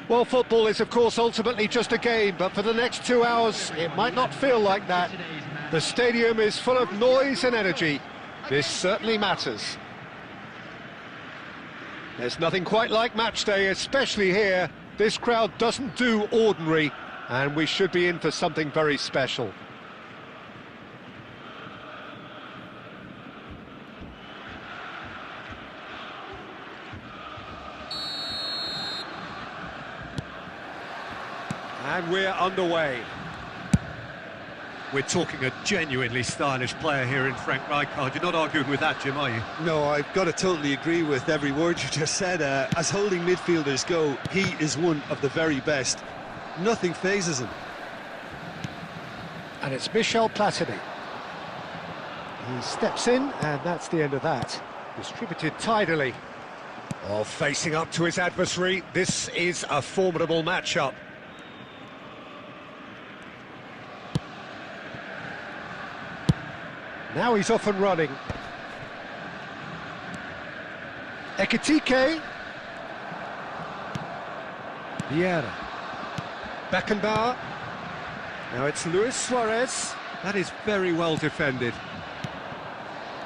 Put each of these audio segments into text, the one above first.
Well, football is, of course, ultimately just a game, but for the next 2 hours, it might not feel like that. The stadium is full of noise and energy. This certainly matters. There's nothing quite like match day, especially here. This crowd doesn't do ordinary, and we should be in for something very special. And we're underway. We're talking a genuinely stylish player here in Frank Rijkaard. You're not arguing with that, Jim, are you? No, I've got to totally agree with every word you just said. As holding midfielders go, he is one of the very best. Nothing phases him. And it's Michel Platini. He steps in, and that's the end of that. Distributed tidily. Oh, facing up to his adversary, this is a formidable matchup. Now he's off and running. Ekitike. Vieira. Beckenbauer. Now it's Luis Suarez. That is very well defended.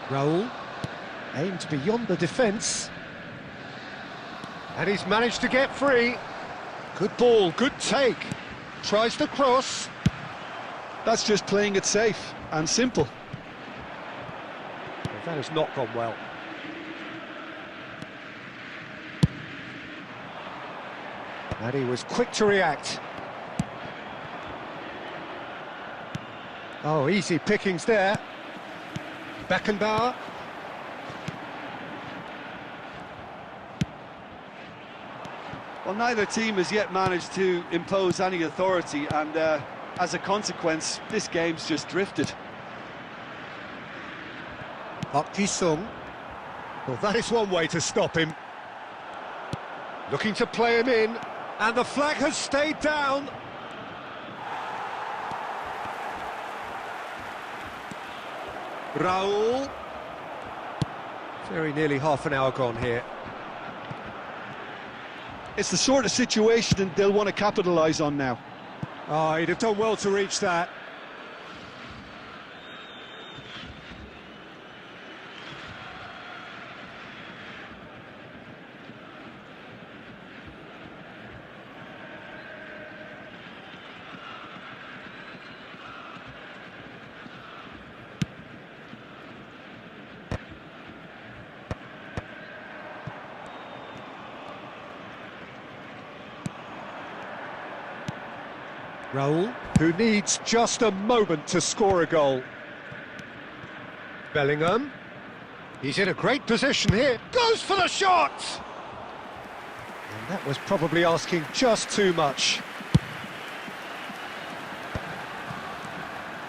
Raul. Aimed beyond the defence. And he's managed to get free. Good ball, good take. Tries the cross. That's just playing it safe and simple. That has not gone well. And he was quick to react. Oh, easy pickings there. Beckenbauer. Well, neither team has yet managed to impose any authority, and as a consequence, this game's just drifted. Park Ji-sung. Well, that is one way to stop him. Looking to play him in, and the flag has stayed down. Raul. Very nearly half an hour gone here. It's the sort of situation they'll want to capitalise on now. Oh, he'd have done well to reach that. Raul, who needs just a moment to score a goal. Bellingham. He's in a great position here. Goes for the shot! And that was probably asking just too much.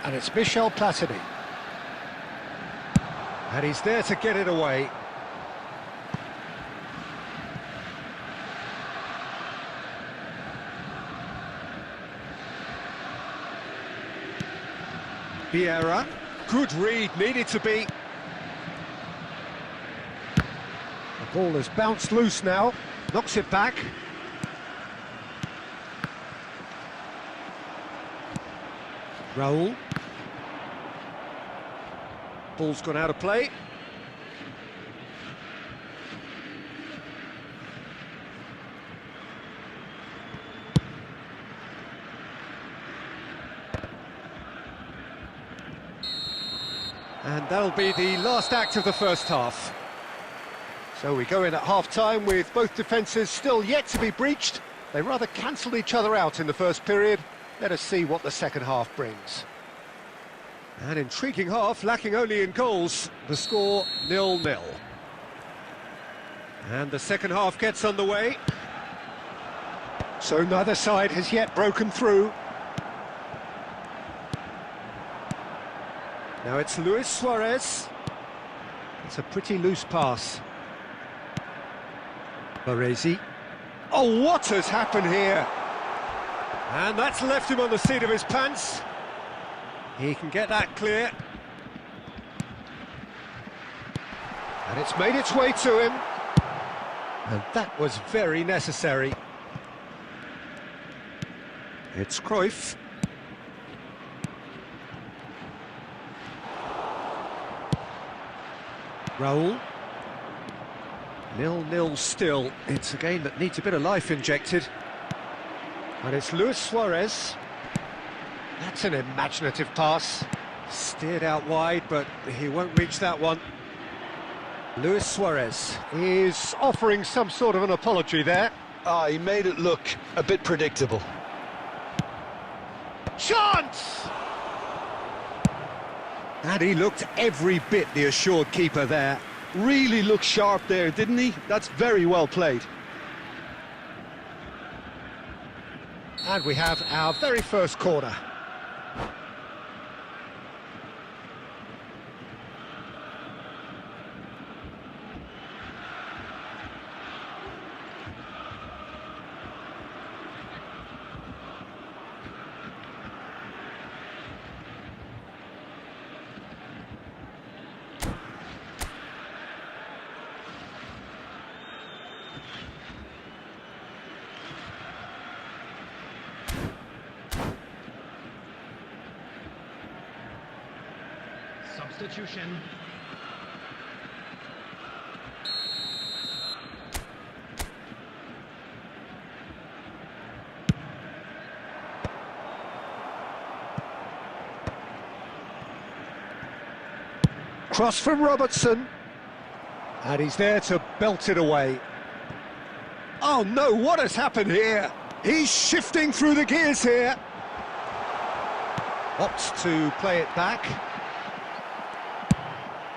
And it's Michel Platini. And he's there to get it away. Vieira, good read, needed to be. The ball has bounced loose now, knocks it back. Raul. Ball's gone out of play. And that'll be the last act of the first half. So we go in at half-time with both defences still yet to be breached. They rather cancelled each other out in the first period. Let us see what the second half brings. An intriguing half, lacking only in goals. The score 0-0. And the second half gets underway. So neither side has yet broken through. Now it's Luis Suarez. It's a pretty loose pass. Baresi. Oh, what has happened here? And that's left him on the seat of his pants. He can get that clear. And it's made its way to him. And that was very necessary. It's Cruyff. Raul. 0-0 still. It's a game that needs a bit of life injected. And it's Luis Suarez. That's an imaginative pass. Steered out wide, but he won't reach that one. Luis Suarez is offering some sort of an apology there. He made it look a bit predictable. Chance! And he looked every bit the assured keeper there. Really looked sharp there, didn't he? That's very well played. And we have our very first corner. Substitution. Cross from Robertson. And he's there to belt it away. Oh no, what has happened here? He's shifting through the gears here. Opts to play it back.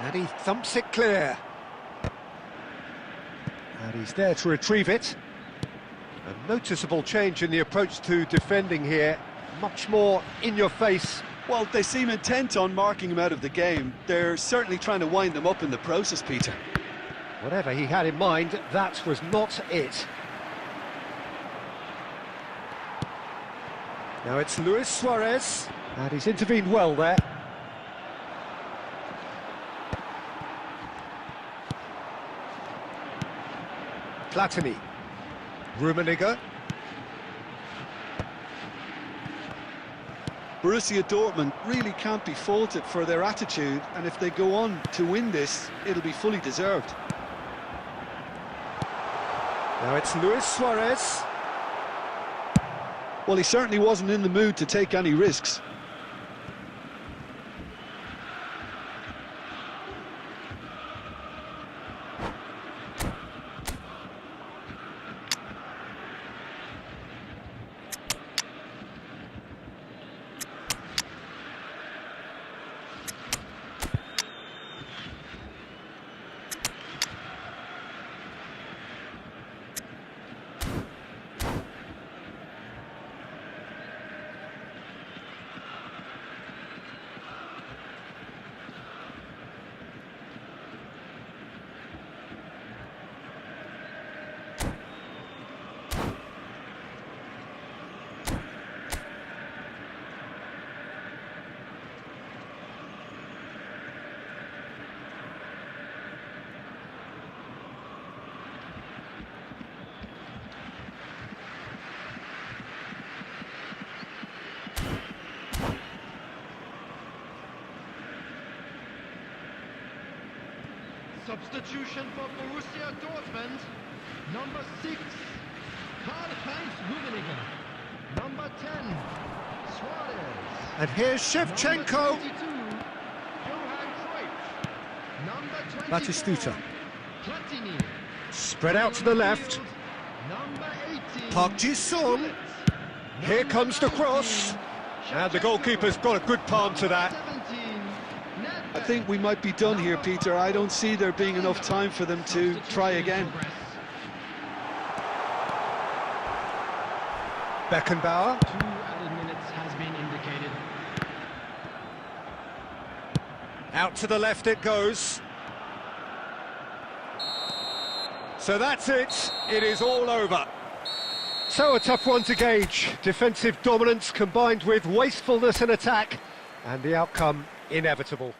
And he thumps it clear. And he's there to retrieve it. A noticeable change in the approach to defending here. Much more in your face. Well, they seem intent on marking him out of the game. They're certainly trying to wind them up in the process, Peter. Whatever he had in mind, that was not it. Now it's Luis Suarez. And he's intervened well there. Platini, Rummenigge. Borussia Dortmund really can't be faulted for their attitude, and if they go on to win this, it'll be fully deserved. Now it's Luis Suarez. Well, he certainly wasn't in the mood to take any risks. Substitution for Borussia Dortmund. Number 6, Karl-Heinz Rummenigge. Number 10, Suarez. And here's Shevchenko. Number 22, Johan Cruyff. Number 24, Batistuta. Platini. Spread out to the left. Number 18, Park Ji-sung. Here comes the cross. And the goalkeeper's got a good palm to that. 17, I think we might be done here, Peter. I don't see there being enough time for them to try again. Beckenbauer. 2 added minutes has been indicated. Out to the left it goes. So that's it. It is all over. So a tough one to gauge. Defensive dominance combined with wastefulness in attack. And the outcome inevitable.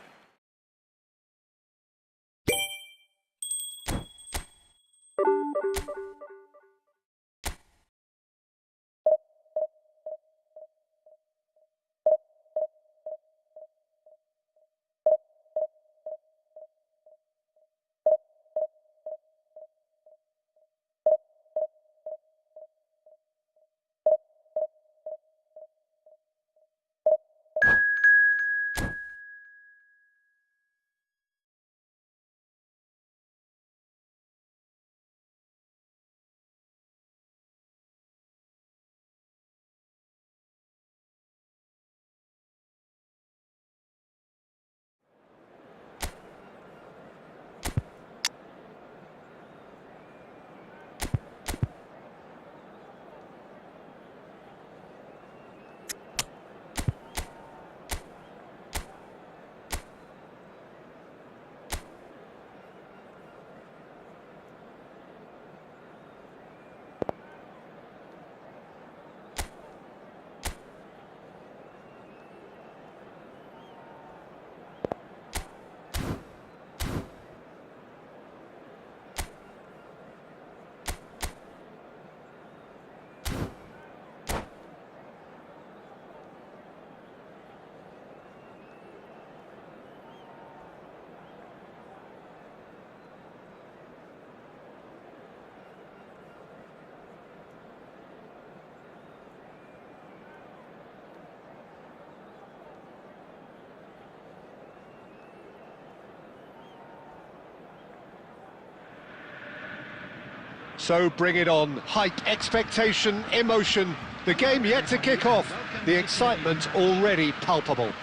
So bring it on. Hype, expectation, emotion. The game yet to kick off. The excitement already palpable.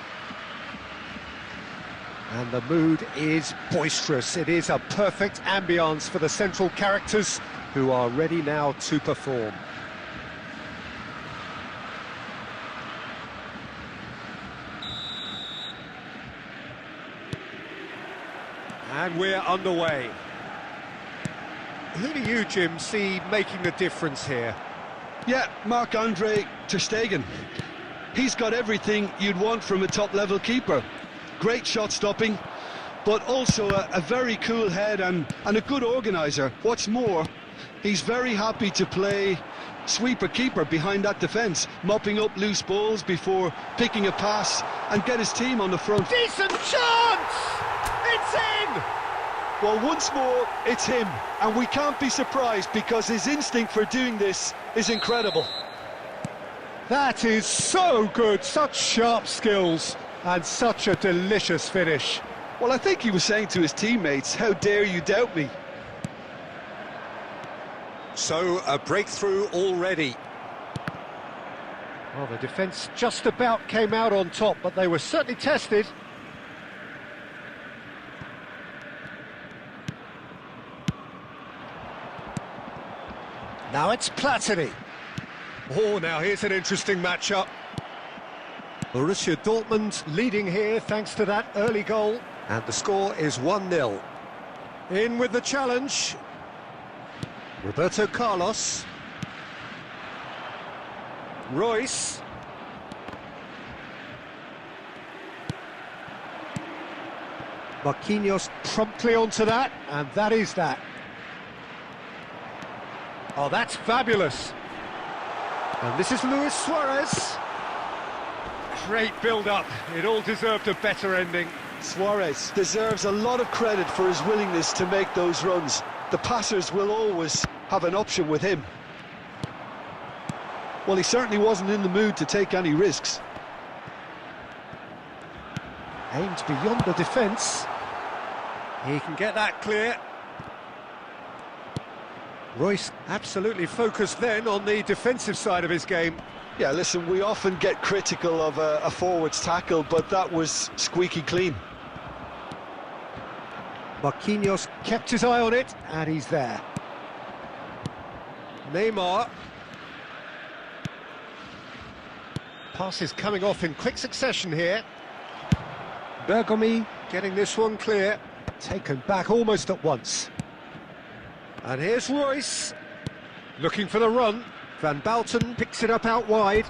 And the mood is boisterous. It is a perfect ambience for the central characters who are ready now to perform. And we're underway. Who do you, Jim, see making the difference here? Yeah, Marc-Andre ter Stegen. He's got everything you'd want from a top-level keeper. Great shot stopping, but also a very cool head and a good organiser. What's more, he's very happy to play sweeper-keeper behind that defence, mopping up loose balls before picking a pass and get his team on the front. Decent chance! It's in! Well, once more, it's him, and we can't be surprised because his instinct for doing this is incredible. That is so good, such sharp skills, and such a delicious finish. Well, I think he was saying to his teammates, how dare you doubt me? So, a breakthrough already. Well, the defence just about came out on top, but they were certainly tested. Now it's Platini. Oh, now here's an interesting matchup. Borussia Dortmund leading here thanks to that early goal. And the score is 1-0. In with the challenge. Roberto Carlos. Royce. Marquinhos promptly onto that, and that is that. Oh, that's fabulous. And this is Luis Suarez. Great build-up. It all deserved a better ending. Suarez deserves a lot of credit for his willingness to make those runs. The passers will always have an option with him. Well, he certainly wasn't in the mood to take any risks. Aimed beyond the defence. He can get that clear. Royce absolutely focused then on the defensive side of his game. Yeah, listen, we often get critical of a forward's tackle, but that was squeaky clean. Marquinhos kept his eye on it, and he's there. Neymar. Passes coming off in quick succession here. Bergomi getting this one clear. Taken back almost at once. And here's Royce. Looking for the run. Van Bouten picks it up out wide.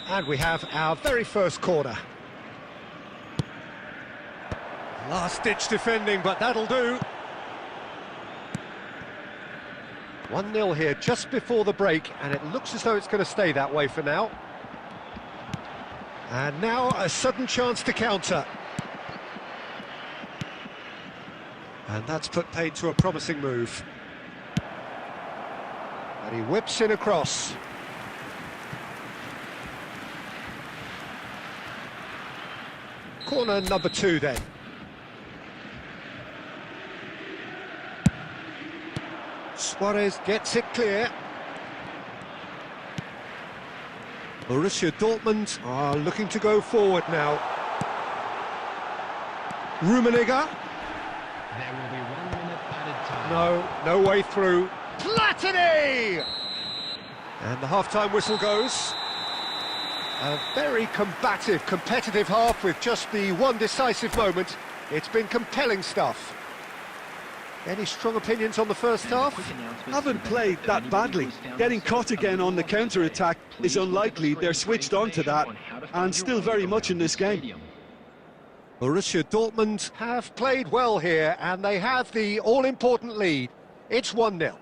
And we have our very first corner. Last-ditch defending, but that'll do. 1-0 here just before the break, and it looks as though it's going to stay that way for now. And now a sudden chance to counter. And that's put paid to a promising move. And he whips in across. Corner number 2 then. Suarez gets it clear. Borussia Dortmund are looking to go forward now. Rummenigge. There will be 1 minute added time. No way through. Platini! And the half-time whistle goes. A very combative, competitive half with just the one decisive moment. It's been compelling stuff. Any strong opinions on the first half? Haven't played that badly. Getting caught again on the counter-attack is unlikely. They're switched on to that and still very much in this game. Borussia Dortmund have played well here and they have the all-important lead. It's 1-0.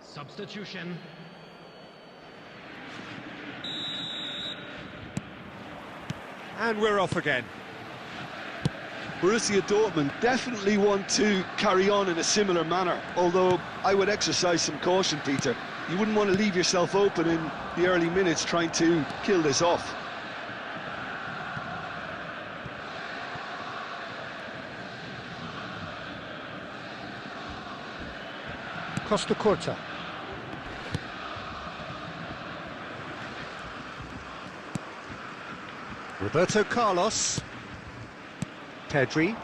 Substitution. And we're off again. Borussia Dortmund definitely want to carry on in a similar manner, although I would exercise some caution, Peter. You wouldn't want to leave yourself open in the early minutes trying to kill this off. Costa Curta. Roberto Carlos. Pedri.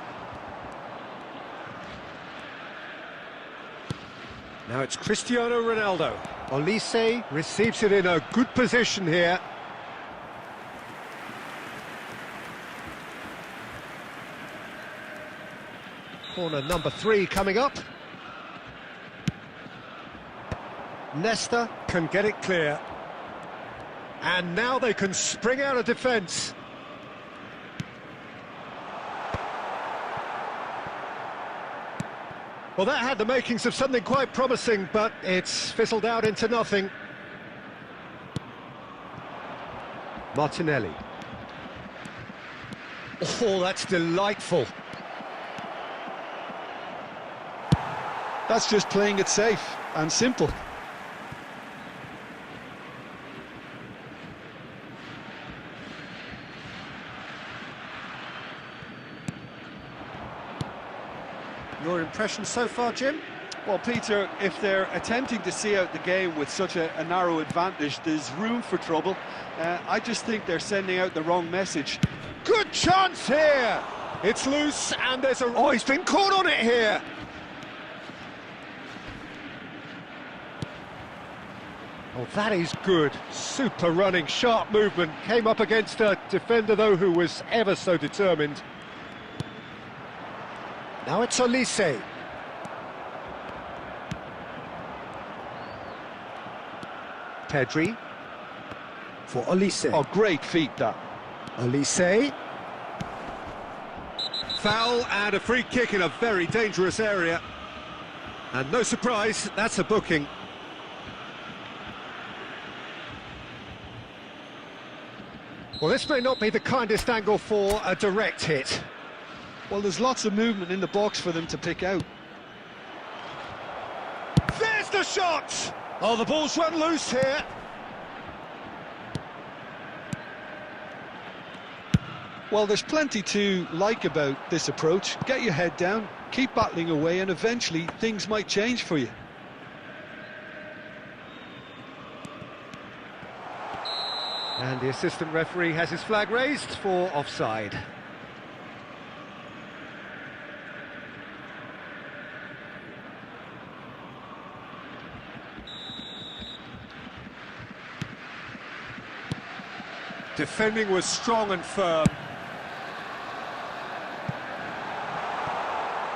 Now it's Cristiano Ronaldo. Olise receives it in a good position here. Corner number 3 coming up. Nesta can get it clear. And now they can spring out of defence. Well, that had the makings of something quite promising, but it's fizzled out into nothing. Martinelli. Oh, that's delightful. That's just playing it safe and simple. Your impression so far, Jim? Well, Peter, if they're attempting to see out the game with such a narrow advantage, there's room for trouble. I just think they're sending out the wrong message. Good chance here! It's loose and there's a... Oh, he's been caught on it here! Oh, that is good. Super running, sharp movement. Came up against a defender, though, who was ever so determined. Now it's Olise. Pedri. For Olise. Oh, great feat, that. Olise. Foul and a free kick in a very dangerous area. And no surprise, that's a booking. Well, this may not be the kindest angle for a direct hit. Well, there's lots of movement in the box for them to pick out. There's the shot! Oh, the ball's run loose here. Well, there's plenty to like about this approach. Get your head down, keep battling away, and eventually things might change for you. And the assistant referee has his flag raised for offside. Defending was strong and firm.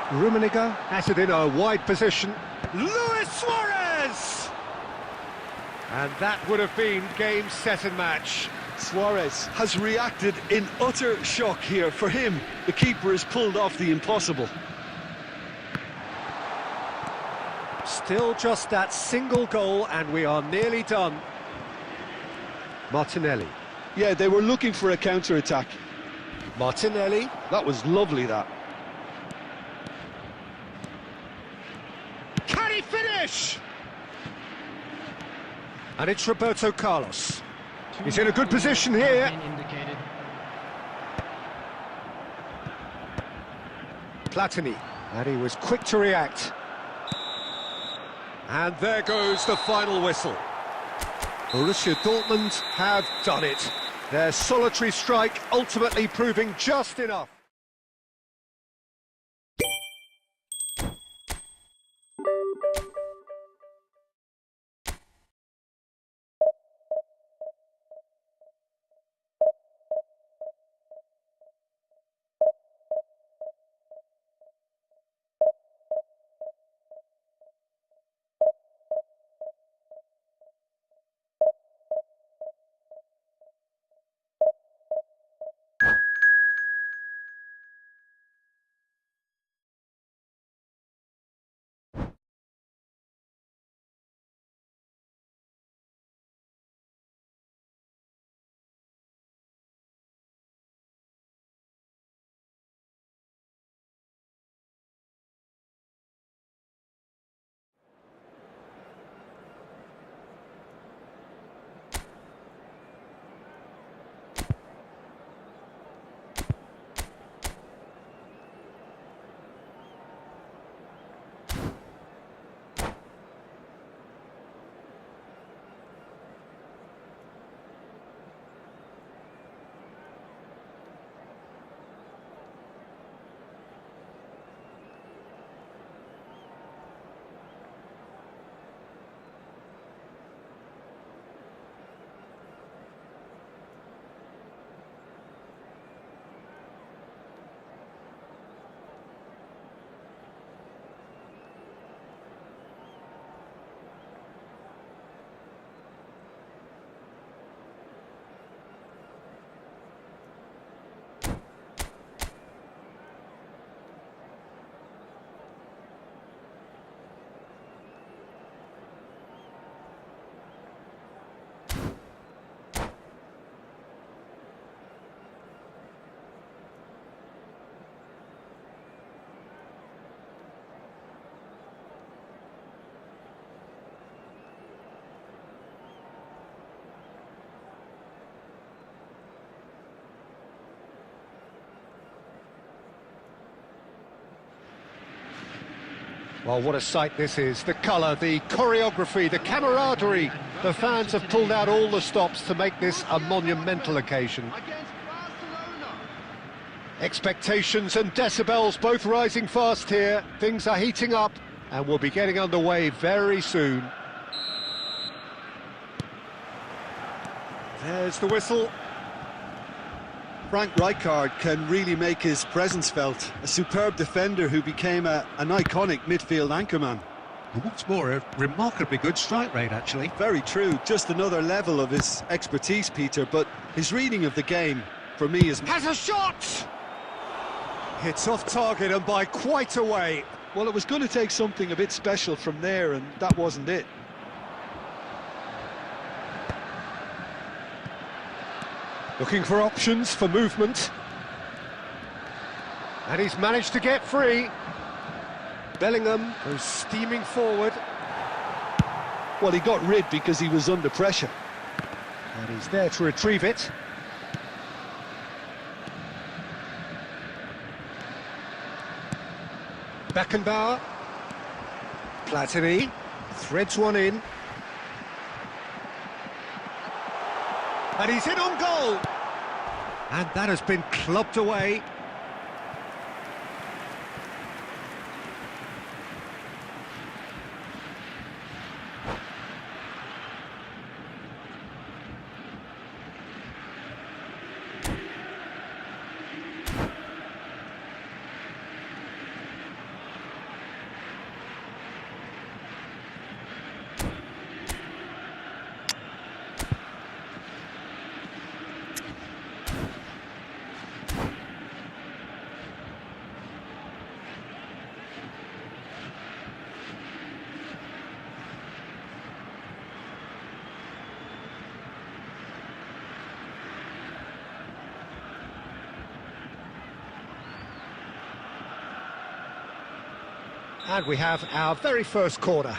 Rummenigge has it in a wide position. Luis Suarez! And that would have been game, set and match. Suarez has reacted in utter shock here. For him, the keeper has pulled off the impossible. Still just that single goal and we are nearly done. Martinelli. Yeah, they were looking for a counter-attack. Martinelli. That was lovely, that. Can he finish? And it's Roberto Carlos. He's in a good position here. Platini. And he was quick to react. And there goes the final whistle. Borussia Dortmund have done it. Their solitary strike ultimately proving just enough. Well, what a sight this is. The colour, the choreography, the camaraderie. The fans have pulled out all the stops to make this a monumental occasion. Against Barcelona. Expectations and decibels both rising fast here. Things are heating up and we'll be getting underway very soon. There's the whistle. Frank Rijkaard can really make his presence felt. A superb defender who became an iconic midfield anchorman. And what's more, a remarkably good strike rate, actually. Very true, just another level of his expertise, Peter, but his reading of the game, for me, is... Has a shot! It's off target and by quite a way. Well, it was going to take something a bit special from there, and that wasn't it. Looking for options for movement. And he's managed to get free. Bellingham goes steaming forward. Well, he got rid because he was under pressure. And he's there to retrieve it. Beckenbauer. Platini threads one in. And he's in on goal. And that has been clubbed away. And we have our very first corner.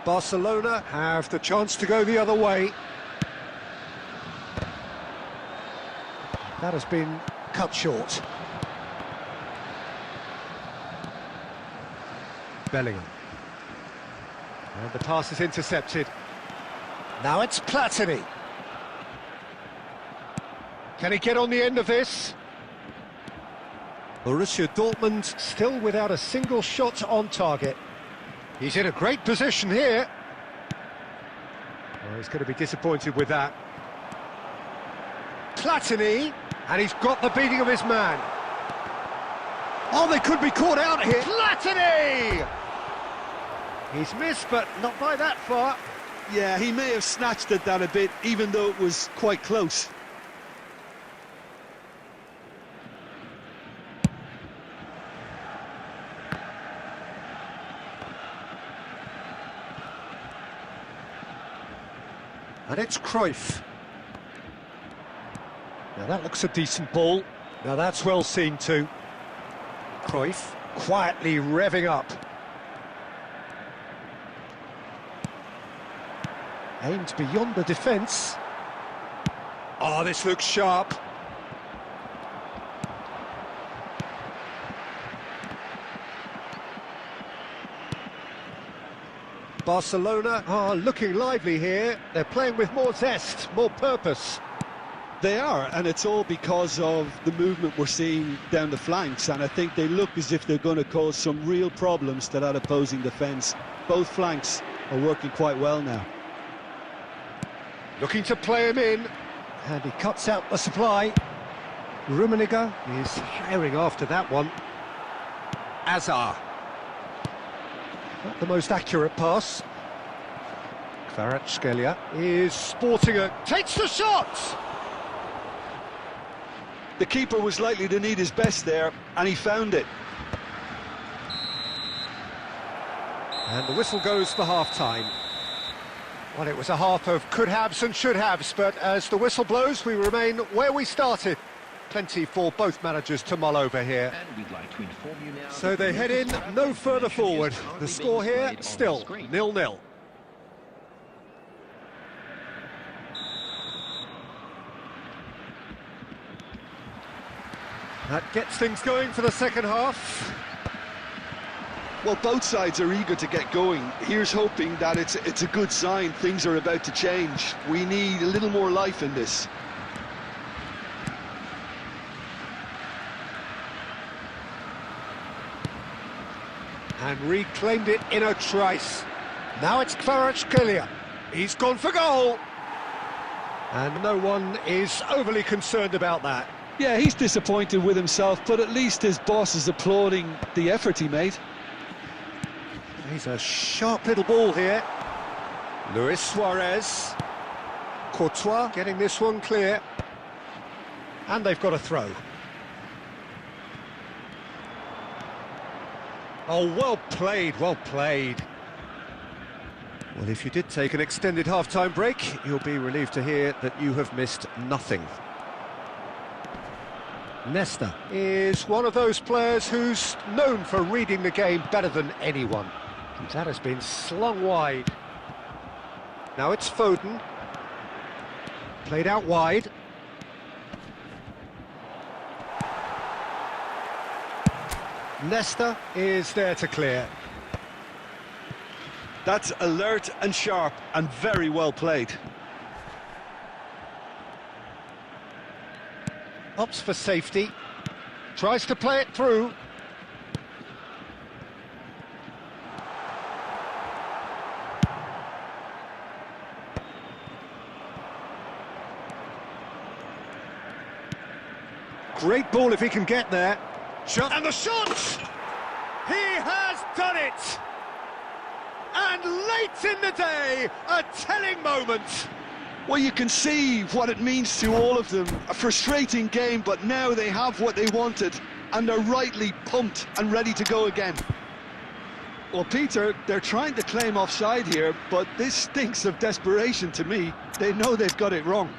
Barcelona have the chance to go the other way. That has been cut short. Bellingham. And the pass is intercepted. Now it's Platini. Can he get on the end of this? Borussia Dortmund still without a single shot on target. He's in a great position here. Well, he's going to be disappointed with that. Platini, and he's got the beating of his man. Oh, they could be caught out here. Platini! He's missed, but not by that far. Yeah, he may have snatched at that a bit, even though it was quite close. And it's Cruyff. Now that looks a decent ball. Now that's well seen too. Cruyff quietly revving up. Aimed beyond the defence. Oh, this looks sharp. Barcelona are looking lively here. They're playing with more zest, more purpose. They are, and it's all because of the movement we're seeing down the flanks, and I think they look as if they're going to cause some real problems to that opposing defence. Both flanks are working quite well now. Looking to play him in, and he cuts out the supply. Rummenigge is herring after that one. Azar. Not the most accurate pass. Kvaratskhelia is sporting it. Takes the shot! The keeper was likely to need his best there, and he found it. And the whistle goes for half-time. Well, it was a half of could-haves and should-haves, but as the whistle blows, we remain where we started. Plenty for both managers to mull over here. And we'd like to inform you now So that they the head in, notice no of further information forward. is currently The being score here, displayed on the still screen. 0-0. That gets things going for the second half. Well, both sides are eager to get going. Here's hoping that it's a good sign. Things are about to change. We need a little more life in this. And reclaimed it in a trice. Now it's Kvaratskhelia. He's gone for goal. And no one is overly concerned about that. Yeah, he's disappointed with himself, but at least his boss is applauding the effort he made. He's a sharp little ball here. Luis Suarez. Courtois getting this one clear. And they've got a throw. Oh, well played, well played. Well, if you did take an extended half-time break, you'll be relieved to hear that you have missed nothing. Nesta is one of those players who's known for reading the game better than anyone. That has been slung wide. Now it's Foden. Played out wide. Nesta is there to clear. That's alert and sharp and very well played. Opts for safety. Tries to play it through. Great ball if he can get there. Shot, and the shot! He has done it! And late in the day, a telling moment. Well, you can see what it means to all of them. A frustrating game, but now they have what they wanted, and they're rightly pumped and ready to go again. Well, Peter, they're trying to claim offside here, but this stinks of desperation to me. They know they've got it wrong.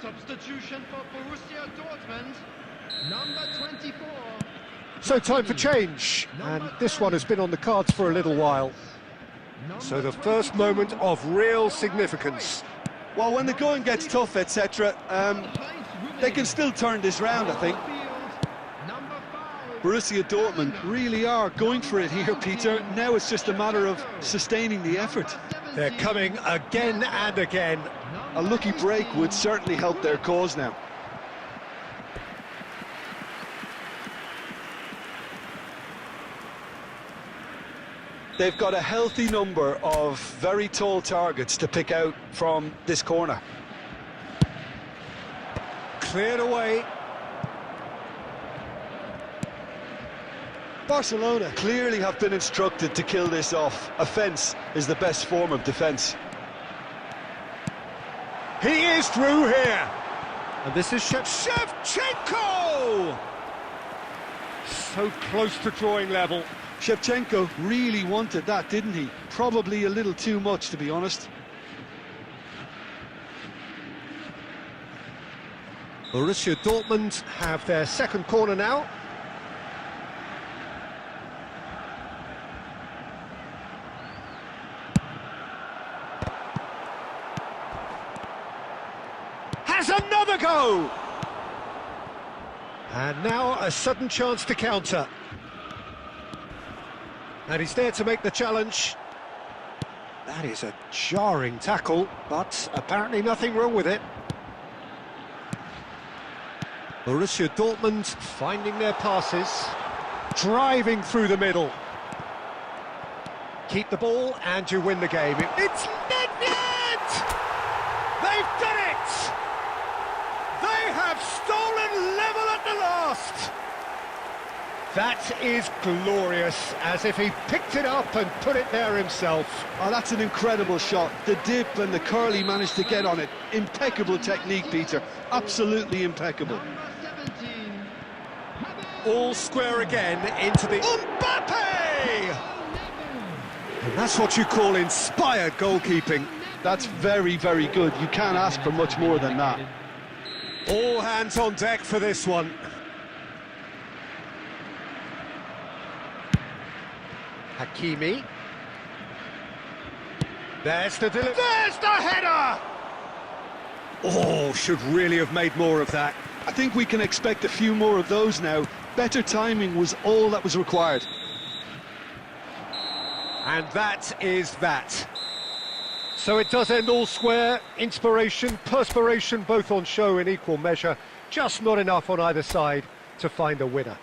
Substitution for Borussia Dortmund, number 24. So time for change, and this one has been on the cards for a little while. So the first moment of real significance. Well, when the going gets tough, etc., they can still turn this round, I think. Borussia Dortmund really are going for it here, Peter. Now it's just a matter of sustaining the effort. They're coming again and again. A lucky break would certainly help their cause now. They've got a healthy number of very tall targets to pick out from this corner. Cleared away. Barcelona clearly have been instructed to kill this off. Offence is the best form of defence. He is through here. And this is Shevchenko! So close to drawing level. Shevchenko really wanted that, didn't he? Probably a little too much, to be honest. Borussia Dortmund have their second corner now. Has another go! And now a sudden chance to counter. And he's there to make the challenge. That is a jarring tackle, but apparently nothing wrong with it. Borussia Dortmund finding their passes, driving through the middle. Keep the ball and you win the game. It's Nedved! They've done it! They have stolen last. That is glorious, as if he picked it up and put it there himself. Oh, that's an incredible shot. The dip and the curl he managed to get on it. Impeccable technique, Peter. Absolutely impeccable. Number 17. All square again into the... Mbappe! And that's what you call inspired goalkeeping. That's very, very good. You can't ask for much more than that. All hands on deck for this one. Hakimi. There's the delivery. There's the header! Oh, should really have made more of that. I think we can expect a few more of those now. Better timing was all that was required. And that is that. So it does end all square. Inspiration, perspiration, both on show in equal measure. Just not enough on either side to find a winner.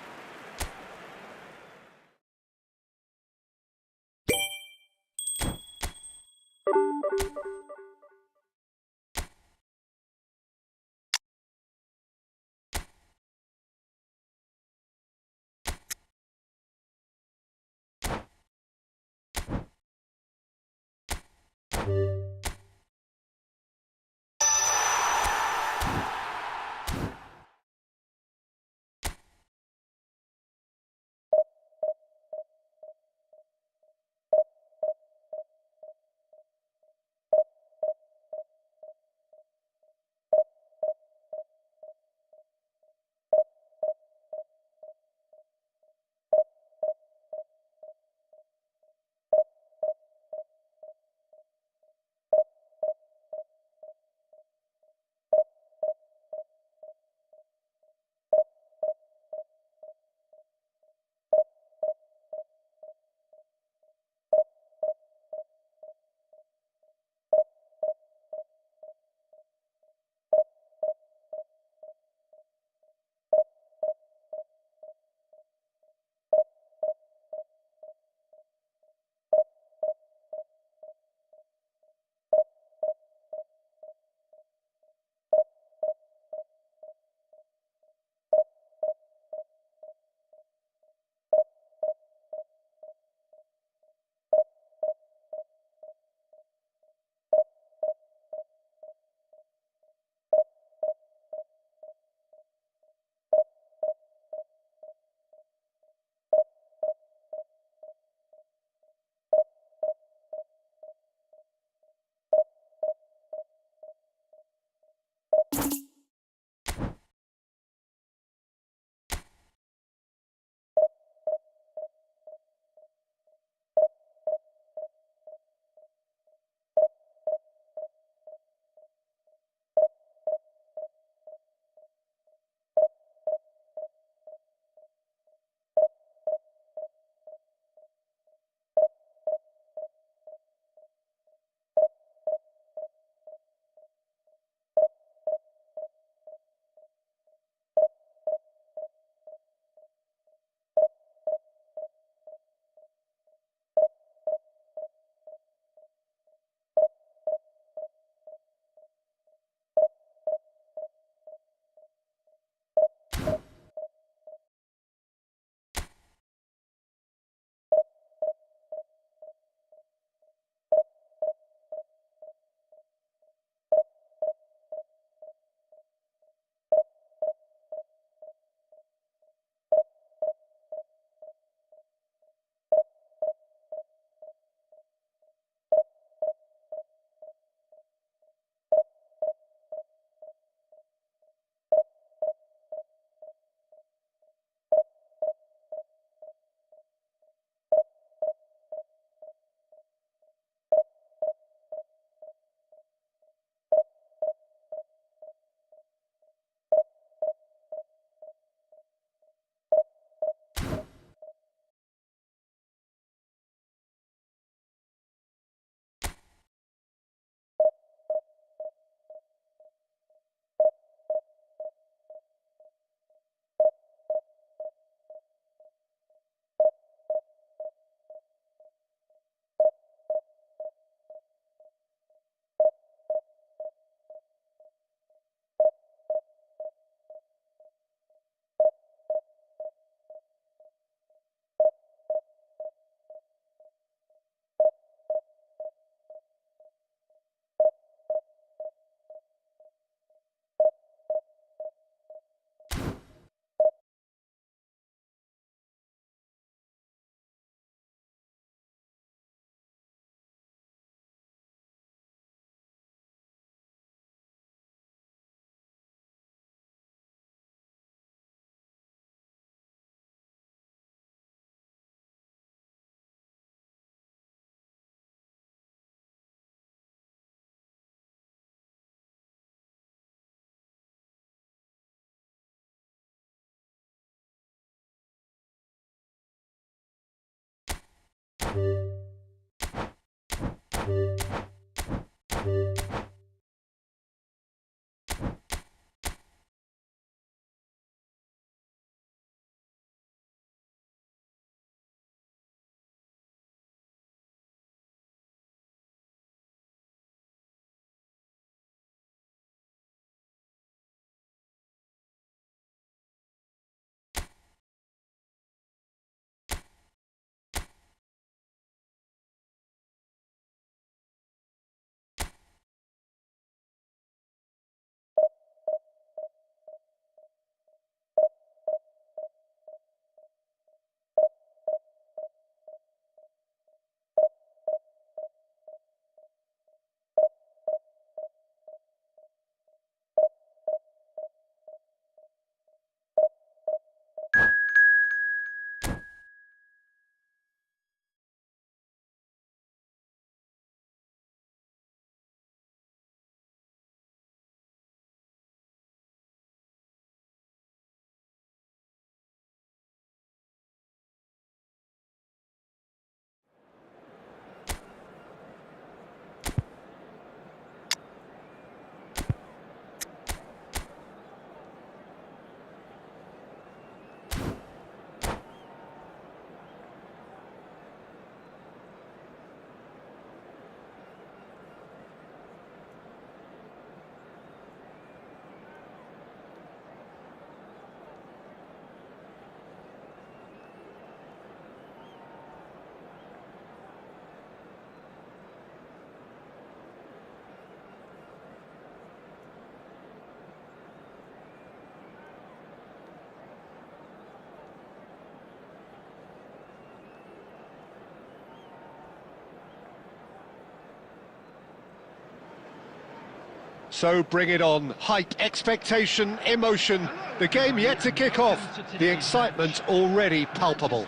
So bring it on. Hype, expectation, emotion. The game yet to kick off. The excitement already palpable.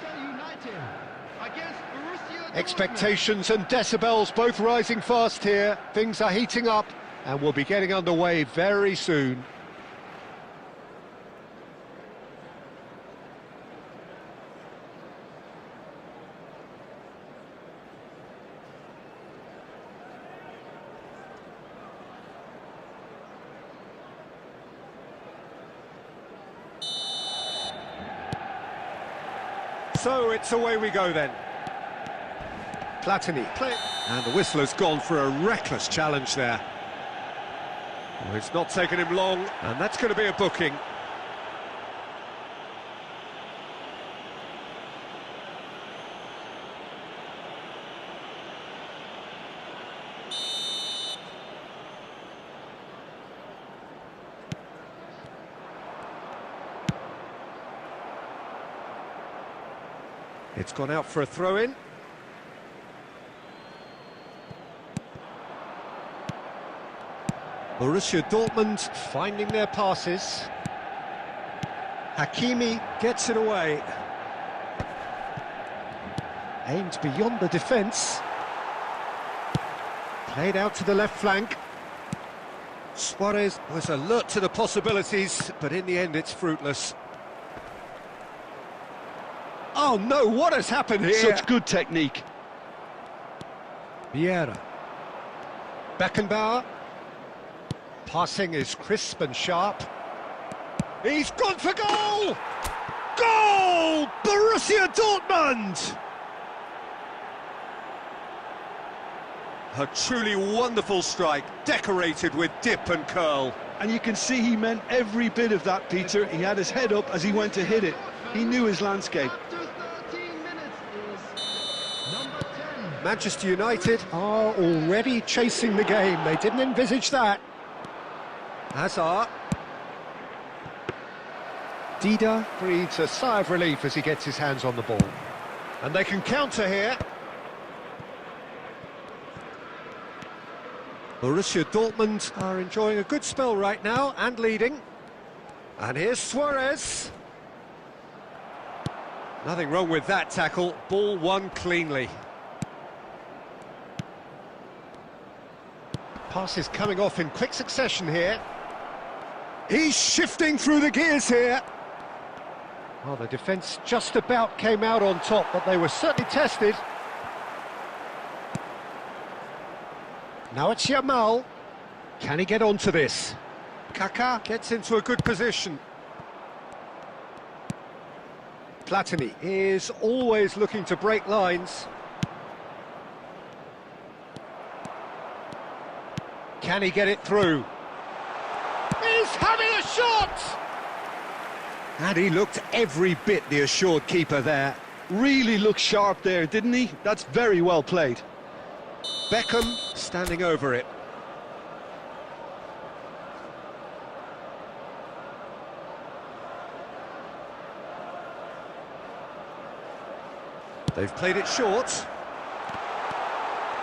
Expectations and decibels both rising fast here. Things are heating up and we'll be getting underway very soon. So it's away we go then. Platini, and the whistler's gone for a reckless challenge there. Well, it's not taken him long, and that's going to be a booking. It's gone out for a throw-in. Borussia Dortmund finding their passes. Hakimi gets it away. Aimed beyond the defence. Played out to the left flank. Suarez was alert to the possibilities, but in the end it's fruitless. Oh no, what has happened here? Such good technique. Vieira. Beckenbauer. Passing is crisp and sharp. He's gone for goal! Goal! Borussia Dortmund! A truly wonderful strike, decorated with dip and curl. And you can see he meant every bit of that, Peter. He had his head up as he went to hit it. He knew his landscape. Manchester United are already chasing the game. They didn't envisage that. Hazard. Dida breathes a sigh of relief as he gets his hands on the ball. And they can counter here. Borussia Dortmund are enjoying a good spell right now and leading. And here's Suarez. Nothing wrong with that tackle. Ball won cleanly. Passes coming off in quick succession here. He's shifting through the gears here. Well, the defence just about came out on top, but they were certainly tested. Now it's Yamal. Can he get onto this? Kaká gets into a good position. Platini is always looking to break lines. Can he get it through? He's having a shot! And he looked every bit the assured keeper there. Really looked sharp there, didn't he? That's very well played. Beckham standing over it. They've played it short.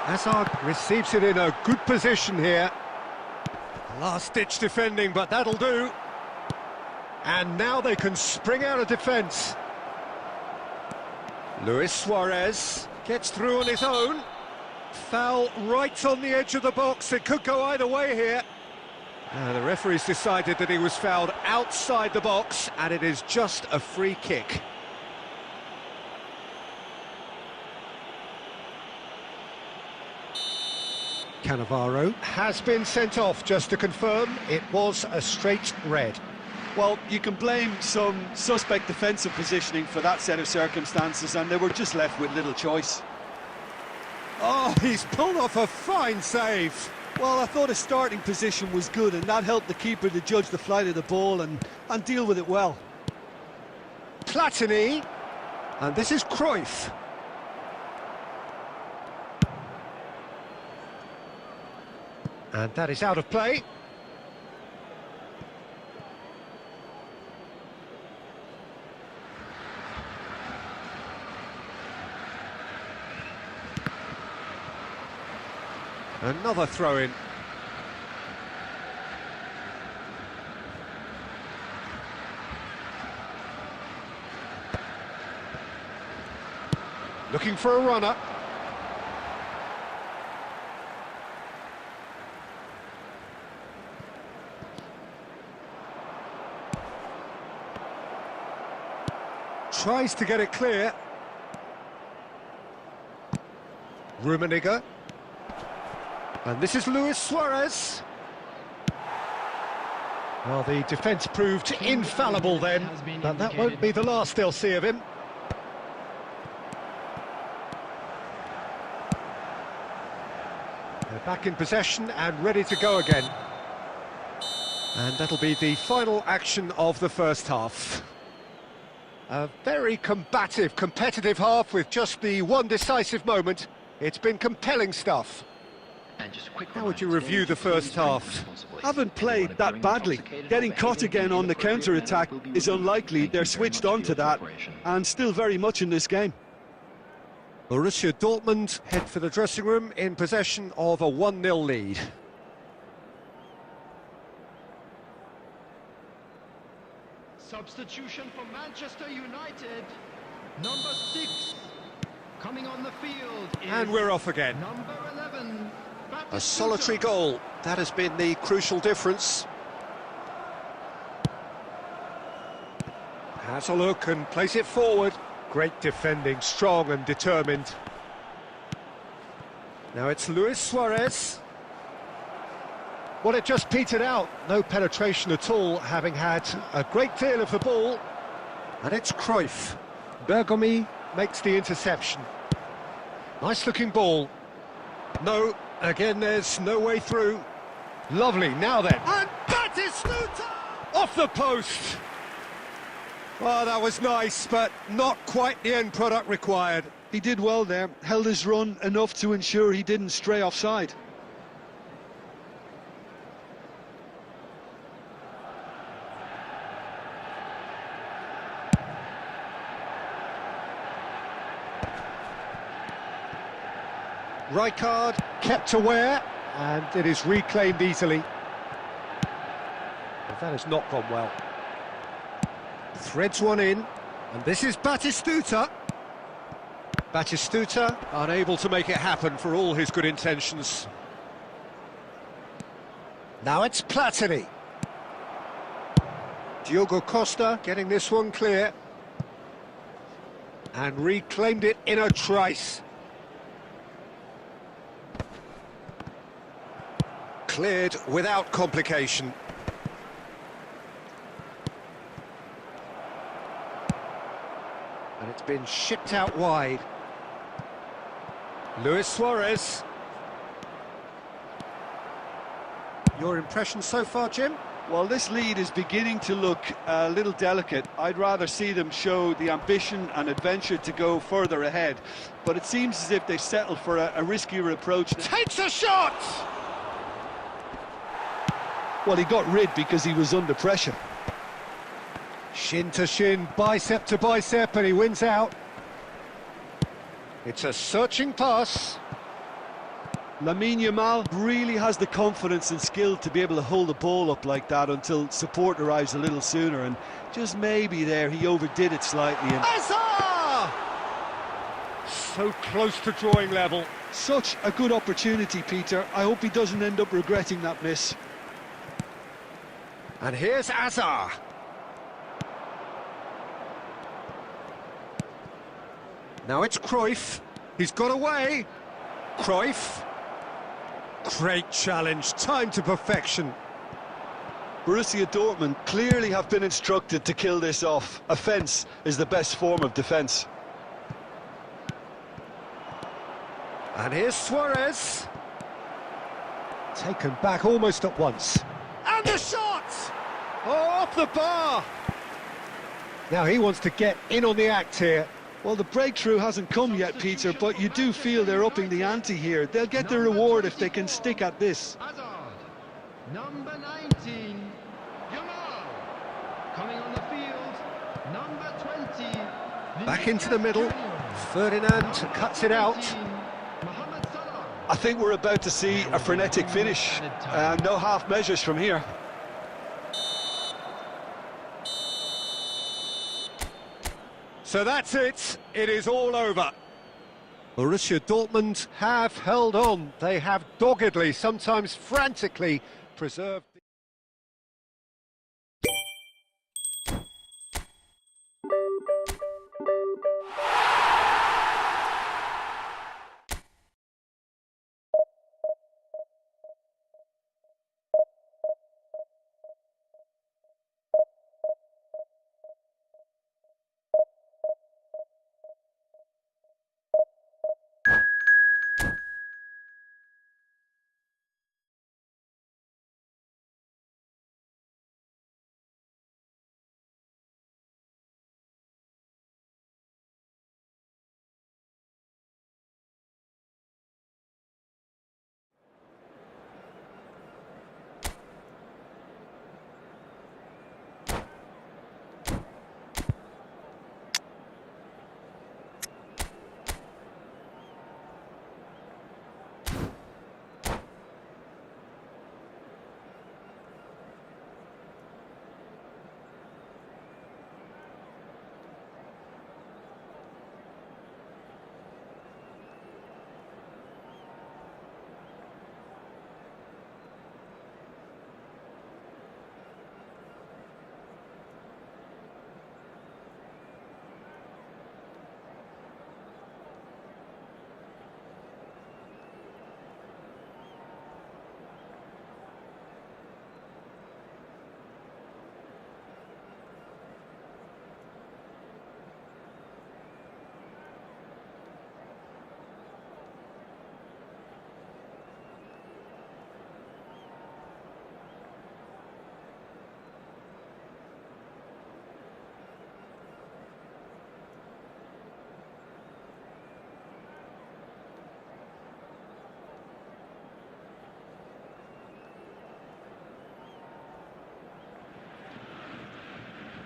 Hazard receives it in a good position here. Last-ditch defending, but that'll do. And now they can spring out of defence. Luis Suarez gets through on his own. Foul right on the edge of the box. It could go either way here. The referee's decided that he was fouled outside the box, and it is just a free kick. Cannavaro has been sent off, just to confirm. It was a straight red. Well, you can blame some suspect defensive positioning for that set of circumstances, and they were just left with little choice. Oh, he's pulled off a fine save. Well, I thought his starting position was good, and that helped the keeper to judge the flight of the ball and deal with it well. Platini, and this is Cruyff. And that is out of play. Another throw-in. Looking for a runner. Tries to get it clear. Rummenigge. And this is Luis Suarez. Well, the defence proved infallible then, but that won't be the last they'll see of him. They're back in possession and ready to go again. And that'll be the final action of the first half. A very combative, competitive half with just the one decisive moment. It's been compelling stuff. How would you review the first half? Haven't played that badly. Getting caught again on the counter-attack is unlikely. They're switched on to that and still very much in this game. Borussia Dortmund head for the dressing room in possession of a 1-0 lead. Substitution for Manchester United. Number 6 coming on the field is And we're off again. number 11. A solitary goal. That has been the crucial difference. Has a look and plays it forward. Great defending, strong and determined. Now it's Luis Suarez. Well, it just petered out. No penetration at all, having had a great deal of the ball. And it's Cruyff. Bergomi makes the interception. Nice-looking ball. No, again, there's no way through. Lovely, now then. And Batistuta! Off the post! Well, that was nice, but not quite the end product required. He did well there, held his run enough to ensure he didn't stray offside. Rijkaard kept aware, and it is reclaimed easily. But that has not gone well. Threads one in, and this is Batistuta. Batistuta unable to make it happen for all his good intentions. Now it's Platini. Diogo Costa getting this one clear. And reclaimed it in a trice. Cleared without complication. And it's been shipped out wide. Luis Suarez. Your impression so far, Jim? Well, this lead is beginning to look a little delicate. I'd rather see them show the ambition and adventure to go further ahead. But it seems as if they settled for a riskier approach. Takes a shot! Well, he got rid because he was under pressure. Shin to shin, bicep to bicep, and he wins out. It's a searching pass. Lamine Yamal really has the confidence and skill to be able to hold the ball up like that until support arrives a little sooner, and just maybe there he overdid it slightly. And Hazard! So close to drawing level. such a good opportunity, Peter. I hope he doesn't end up regretting that miss. And here's Azar. Now it's Cruyff. He's got away. Cruyff. Great challenge, timed to perfection. Borussia Dortmund clearly have been instructed to kill this off. Offence is the best form of defence. And here's Suarez. Taken back almost at once. And the shot! Oh, off the bar! Now he wants to get in on the act here. Well, the breakthrough hasn't come yet, Peter, but you do feel they're upping the ante here. They'll get the reward if they can stick at this. Hazard. Number 19, Yamal. Coming on the field, number 20. Back into the middle. Ferdinand cuts it out. Mohamed Salah. I think we're about to see a frenetic finish. No half measures from here. So that's it. It is all over. Borussia Dortmund have held on. They have doggedly, sometimes frantically, preserved.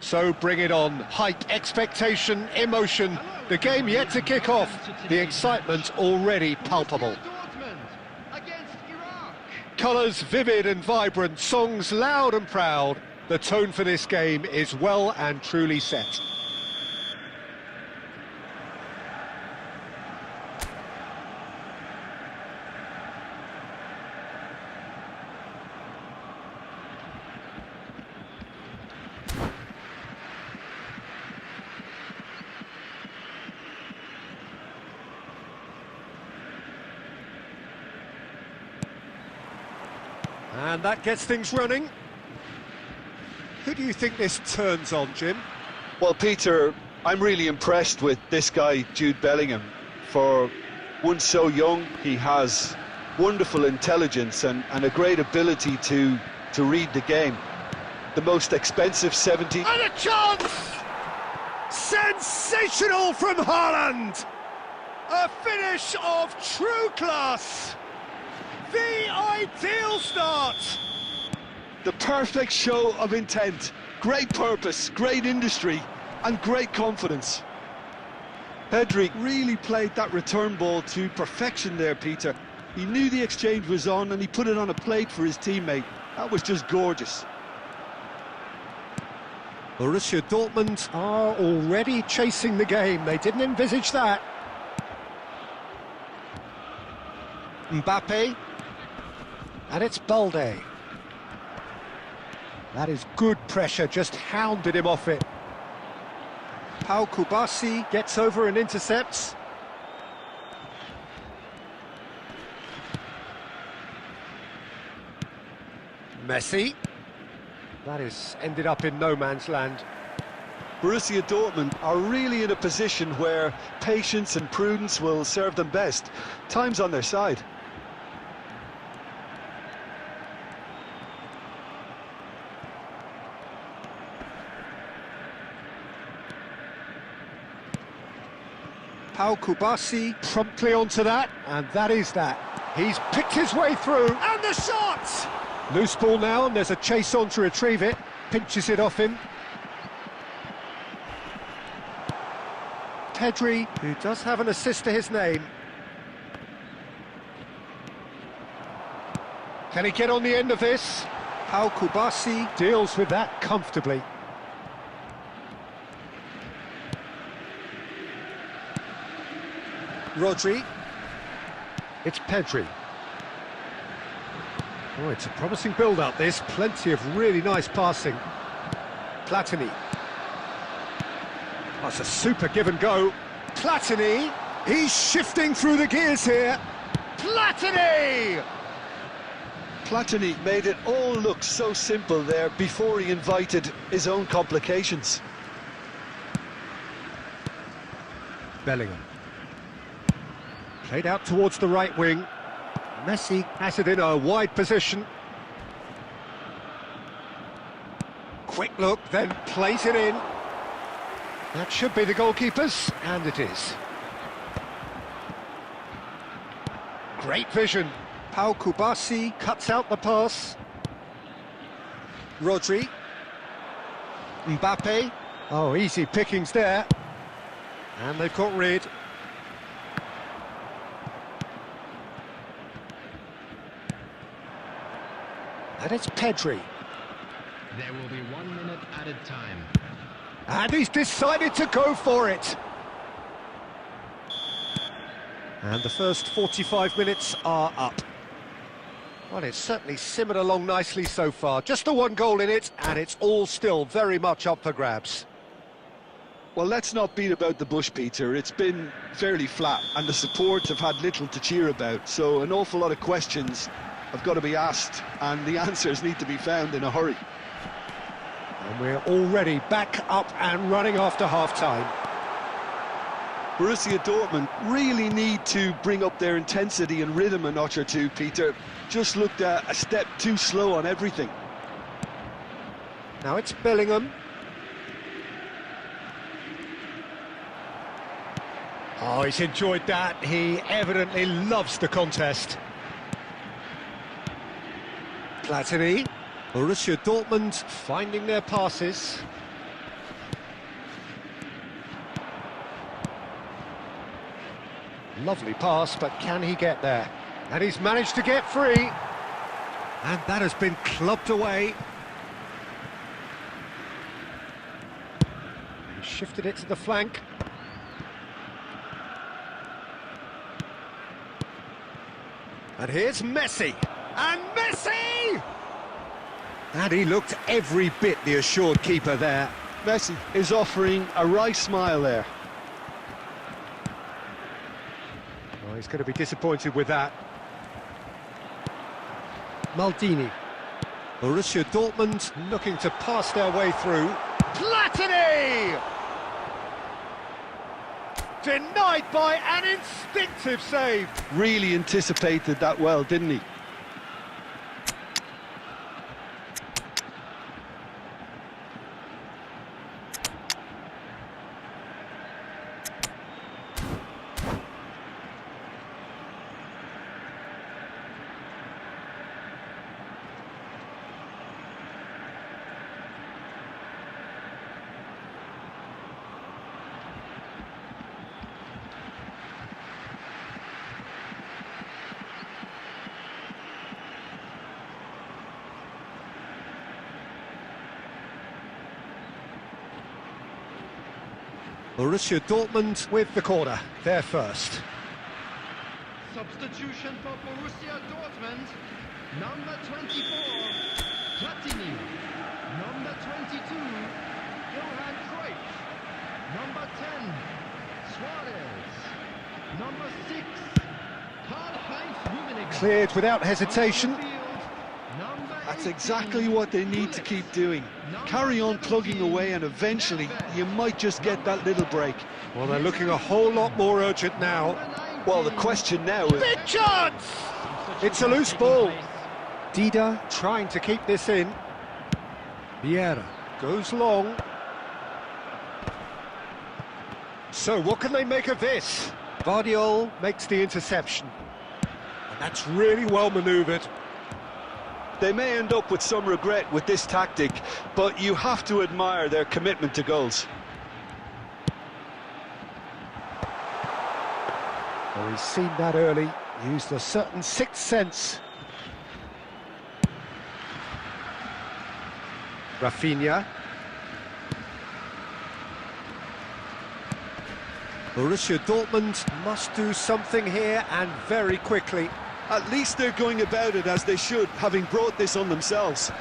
So bring it on. Hype, expectation, emotion. The game yet to kick off. The excitement already palpable. Dortmund against Iraq. Colours vivid and vibrant, songs loud and proud. The tone for this game is well and truly set. And that gets things running. Who do you think this turns on, Jim? Well, Peter, I'm really impressed with this guy, Jude Bellingham. For one so young, he has wonderful intelligence and a great ability to read the game. The most expensive 70... And a chance! Sensational from Haaland! A finish of true class! The ideal start! The perfect show of intent, great purpose, great industry and great confidence. Pedri really played that return ball to perfection there, Peter. He knew the exchange was on and he put it on a plate for his teammate. That was just gorgeous. Borussia Dortmund are already chasing the game. They didn't envisage that. Mbappe. And it's Balde. That is good pressure, just hounded him off it. Pau Kubasi gets over and intercepts. Messi. That is ended up in no man's land. Borussia Dortmund are really in a position where patience and prudence will serve them best. Time's on their side. Pau Kubasi promptly onto that, and that is that. He's picked his way through, and the shot! Loose ball now, and there's a chase on to retrieve it. Pinches it off him. Pedri, who does have an assist to his name. Can he get on the end of this? Pau Kubasi deals with that comfortably. Rodri. It's Pedri. Oh, it's a promising build-up, this. Plenty of really nice passing. Platini. That's a super give and go. Platini. He's shifting through the gears here. Platini! Platini made it all look so simple there before he invited his own complications. Bellingham. Played out towards the right wing. Messi has it in a wide position. Quick look, then plays it in. That should be the goalkeeper's, and it is. Great vision. Pau Kubasi cuts out the pass. Rodri. Mbappe. Oh, easy pickings there. And they've got rid. And it's Pedri. There will be 1 minute added time. And he's decided to go for it. And the first 45 minutes are up. Well, it's certainly simmered along nicely so far. Just the one goal in it, and it's all still very much up for grabs. Well, let's not beat about the bush, Peter. It's been fairly flat, and the support have had little to cheer about. So an awful lot of questions have got to be asked, and the answers need to be found in a hurry. And we're already back up and running after half-time. Borussia Dortmund really need to bring up their intensity and rhythm a notch or two, Peter. Just looked a step too slow on everything. Now it's Bellingham. Oh, he's enjoyed that. He evidently loves the contest. Platini. Borussia Dortmund finding their passes. Lovely pass, but can he get there? And he's managed to get free. And that has been clubbed away. He shifted it to the flank. And here's Messi. And Messi! And he looked every bit the assured keeper there. Messi is offering a wry smile there. Oh, he's going to be disappointed with that. Maldini. Borussia Dortmund looking to pass their way through. Platini! Denied by an instinctive save. Really anticipated that well, didn't he? Borussia Dortmund with the corner, they're first. Substitution for Borussia Dortmund. Number 24, Platini. Number 22, Johan Cruyff. Number 10, Suarez. Number 6, Karl-Heinz Rummenigge. Cleared without hesitation. That's exactly what they need to keep doing. Carry on plugging away and eventually you might just get that little break. Well, they're looking a whole lot more urgent now. Well, the question now is... Big chance! It's a loose ball. Dida trying to keep this in. Vieira goes long. So what can they make of this? Vardiol makes the interception. And that's really well manoeuvred. They may end up with some regret with this tactic, but you have to admire their commitment to goals. Oh, he's seen that early, used a certain sixth sense. Rafinha. Borussia Dortmund must do something here, and very quickly. At least they're going about it as they should, having brought this on themselves.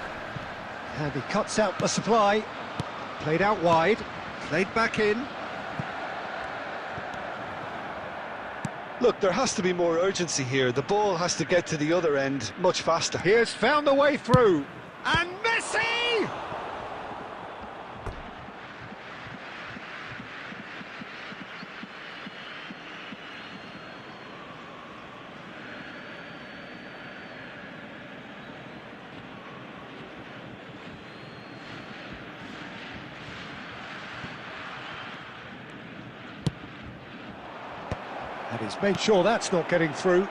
And he cuts out the supply. Played out wide, played back in. Look, there has to be more urgency here. The ball has to get to the other end much faster. Here's found the way through. And Messi! And he's made sure that's not getting through.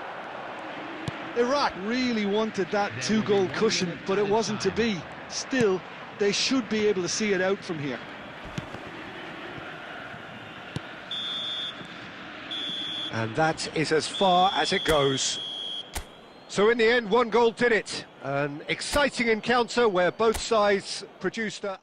Iraq really wanted that two-goal cushion, but it wasn't to be. Still, they should be able to see it out from here. And that is as far as it goes. So in the end, one goal did it. An exciting encounter where both sides produced a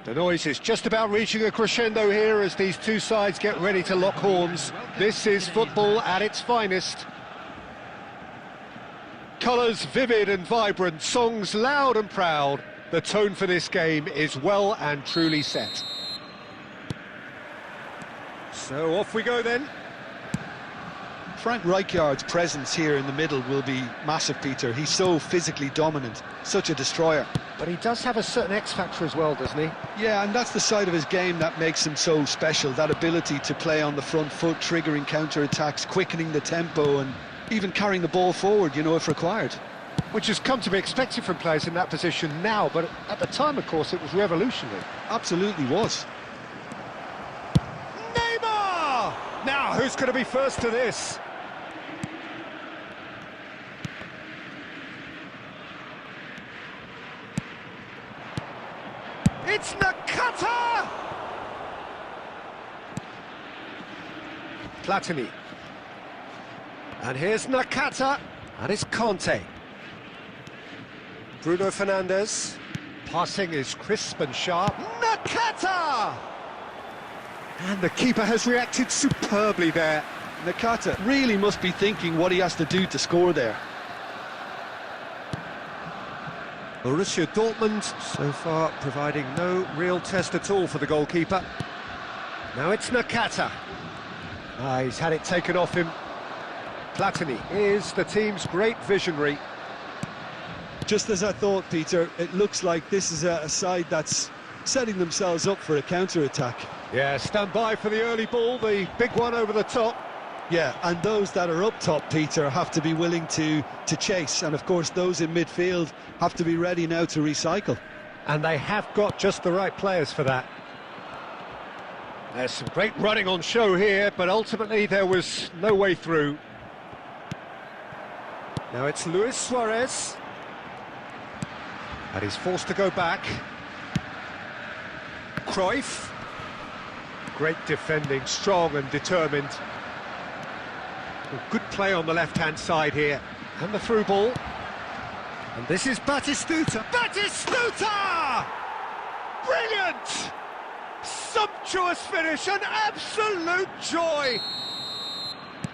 The noise is just about reaching a crescendo here as these two sides get ready to lock horns. This is football at its finest. Colours vivid and vibrant, songs loud and proud. The tone for this game is well and truly set. So off we go then. Frank Rijkaard's presence here in the middle will be massive, Peter. He's so physically dominant, such a destroyer. But he does have a certain X-factor as well, doesn't he? Yeah, and that's the side of his game that makes him so special, that ability to play on the front foot, triggering counter-attacks, quickening the tempo, and even carrying the ball forward, you know, if required. Which has come to be expected from players in that position now, but at the time, of course, it was revolutionary. Absolutely was. Neymar! Now, who's going to be first to this? It's Nakata! Platini. And here's Nakata. And it's Conte. Bruno Fernandes. Passing is crisp and sharp. Nakata! And the keeper has reacted superbly there. Nakata really must be thinking what he has to do to score there. Borussia Dortmund so far providing no real test at all for the goalkeeper. Now it's Nakata. He's had it taken off him. Platini is the team's great visionary. Just as I thought, Peter, it looks like this is a side that's setting themselves up for a counter-attack. Yeah, stand by for the early ball, the big one over the top. Yeah, and those that are up top, Peter, have to be willing to chase. And, of course, those in midfield have to be ready now to recycle. And they have got just the right players for that. There's some great running on show here, but ultimately there was no way through. Now it's Luis Suarez. And he's forced to go back. Cruyff. Great defending, strong and determined. Good play on the left-hand side here. And the through ball. And this is Batistuta. Batistuta! Brilliant! Sumptuous finish, an absolute joy!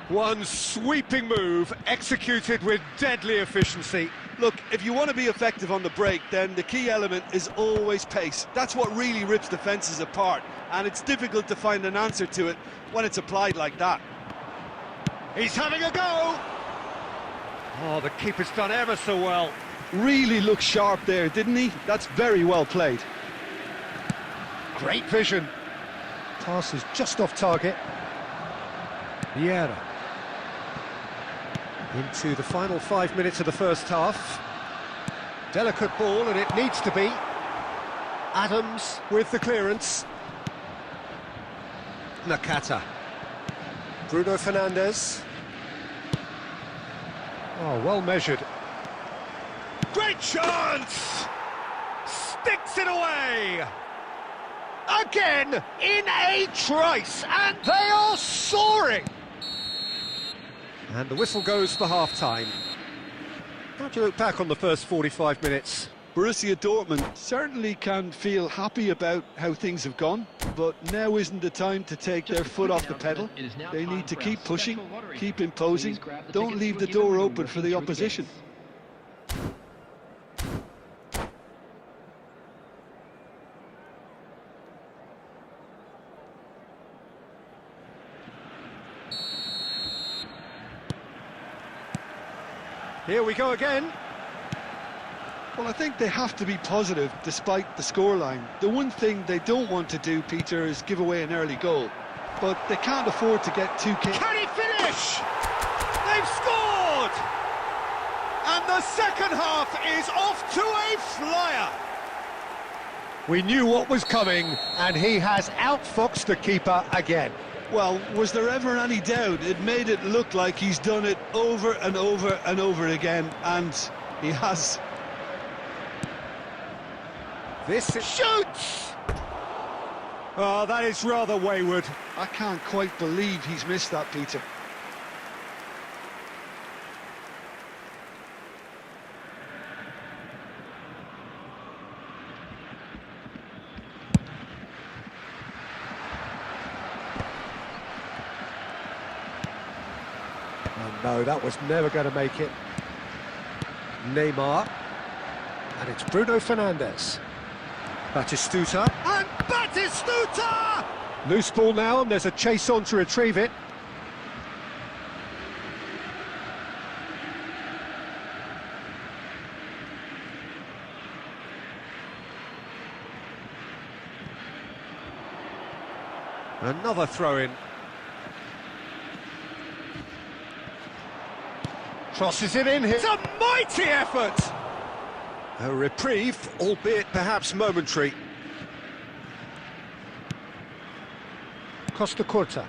One sweeping move, executed with deadly efficiency. Look, if you want to be effective on the break, then the key element is always pace. That's what really rips defences apart, and it's difficult to find an answer to it when it's applied like that. He's having a go! Oh, the keeper's done ever so well. Really looked sharp there, didn't he? That's very well played. Great vision. Pass is just off target. Vieira. Into the final 5 minutes of the first half. Delicate ball, and it needs to be. Adams with the clearance. Nakata. Bruno Fernandes. Oh, well measured. Great chance! Sticks it away! Again, in a trice, and they are soaring! And the whistle goes for half-time. How do you look back on the first 45 minutes? Borussia Dortmund certainly can feel happy about how things have gone, but now isn't the time to take their foot off the pedal. They need to keep pushing, keep imposing, don't leave the door open for the opposition. Here we go again. Well, I think they have to be positive despite the scoreline. The one thing they don't want to do, Peter, is give away an early goal. But they can't afford to get too careless. Can he finish? They've scored! And the second half is off to a flyer. We knew what was coming, and he has outfoxed the keeper again. Well, was there ever any doubt? It made it look like he's done it over and over and over again, and he has. This shoots! Oh, that is rather wayward. I can't quite believe he's missed that, Peter. No, that was never going to make it. Neymar. And it's Bruno Fernandes. Batistuta. And Batistuta! Loose ball now, and there's a chase on to retrieve it. Another throw-in. Crosses it in here. It's a mighty effort! A reprieve, albeit perhaps momentary. Costa Curta.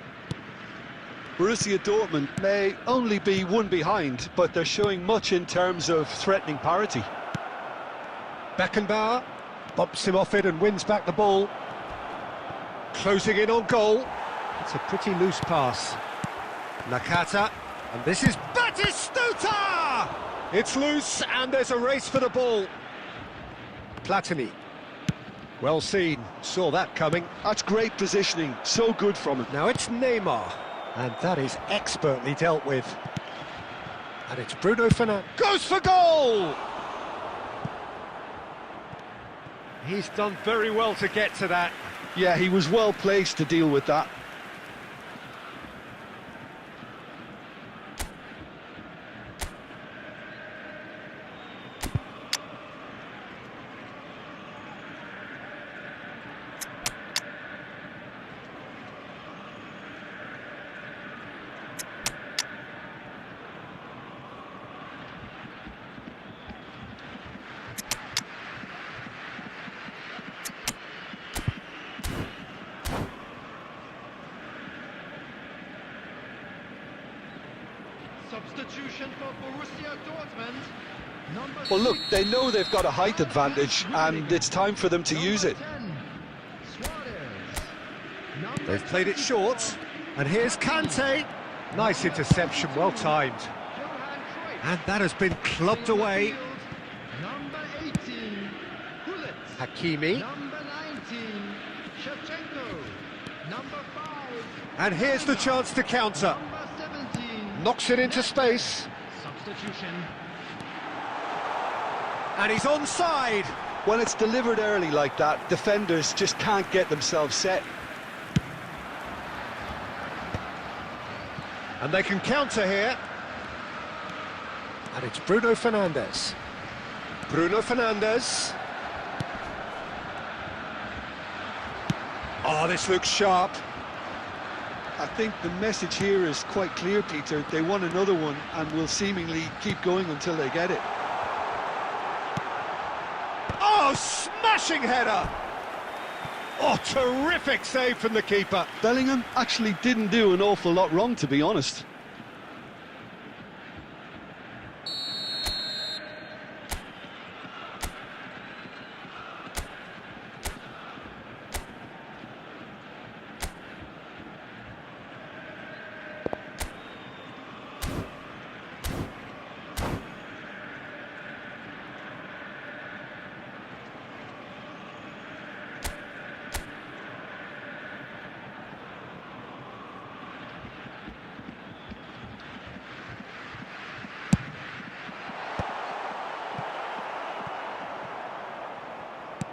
Borussia Dortmund may only be one behind, but they're showing much in terms of threatening parity. Beckenbauer bumps him off it and wins back the ball. Closing in on goal. It's a pretty loose pass. Nakata, and this is Batistuta! It's loose, and there's a race for the ball. Platini. Well seen, saw that coming. That's great positioning, so good from him. Now it's Neymar, and that is expertly dealt with. And it's Bruno Fernandes. Goes for goal! He's done very well to get to that. Yeah, he was well placed to deal with that. Substitution for Borussia Dortmund. Number Well, look, 6. they know they've got a height advantage, and it's time for them to use it. Number 10, Suarez. They've played it short, and here's Kante. Nice interception, well timed. Johan Cruyff. And that has been clubbed away. Number 18, Gullit. Hakimi. Number 19, Shevchenko. Number 5, And here's the chance to counter. number 17. Knocks it into space. Substitution. And he's onside. When it's delivered early like that, defenders just can't get themselves set. And they can counter here. And it's Bruno Fernandes. Bruno Fernandes. Oh, this looks sharp. I think the message here is quite clear, Peter. They want another one and will seemingly keep going until they get it. Oh, smashing header! Oh, terrific save from the keeper. Bellingham actually didn't do an awful lot wrong, to be honest.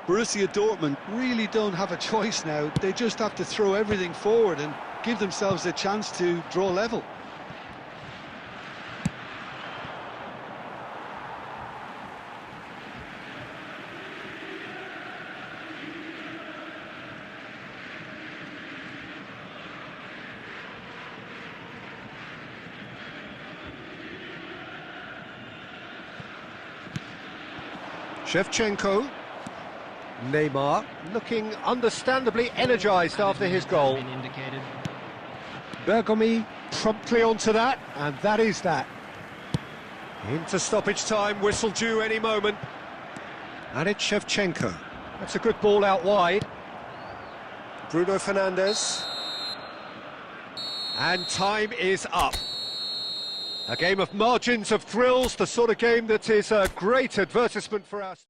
Borussia Dortmund really don't have a choice now. They just have to throw everything forward and give themselves a chance to draw level. Shevchenko. Neymar looking understandably energised after his goal. Bergomi promptly onto that, and that is that. Into stoppage time, whistle due any moment. And it's Shevchenko. That's a good ball out wide. Bruno Fernandes. And time is up. A game of margins of thrills, the sort of game that is a great advertisement for us.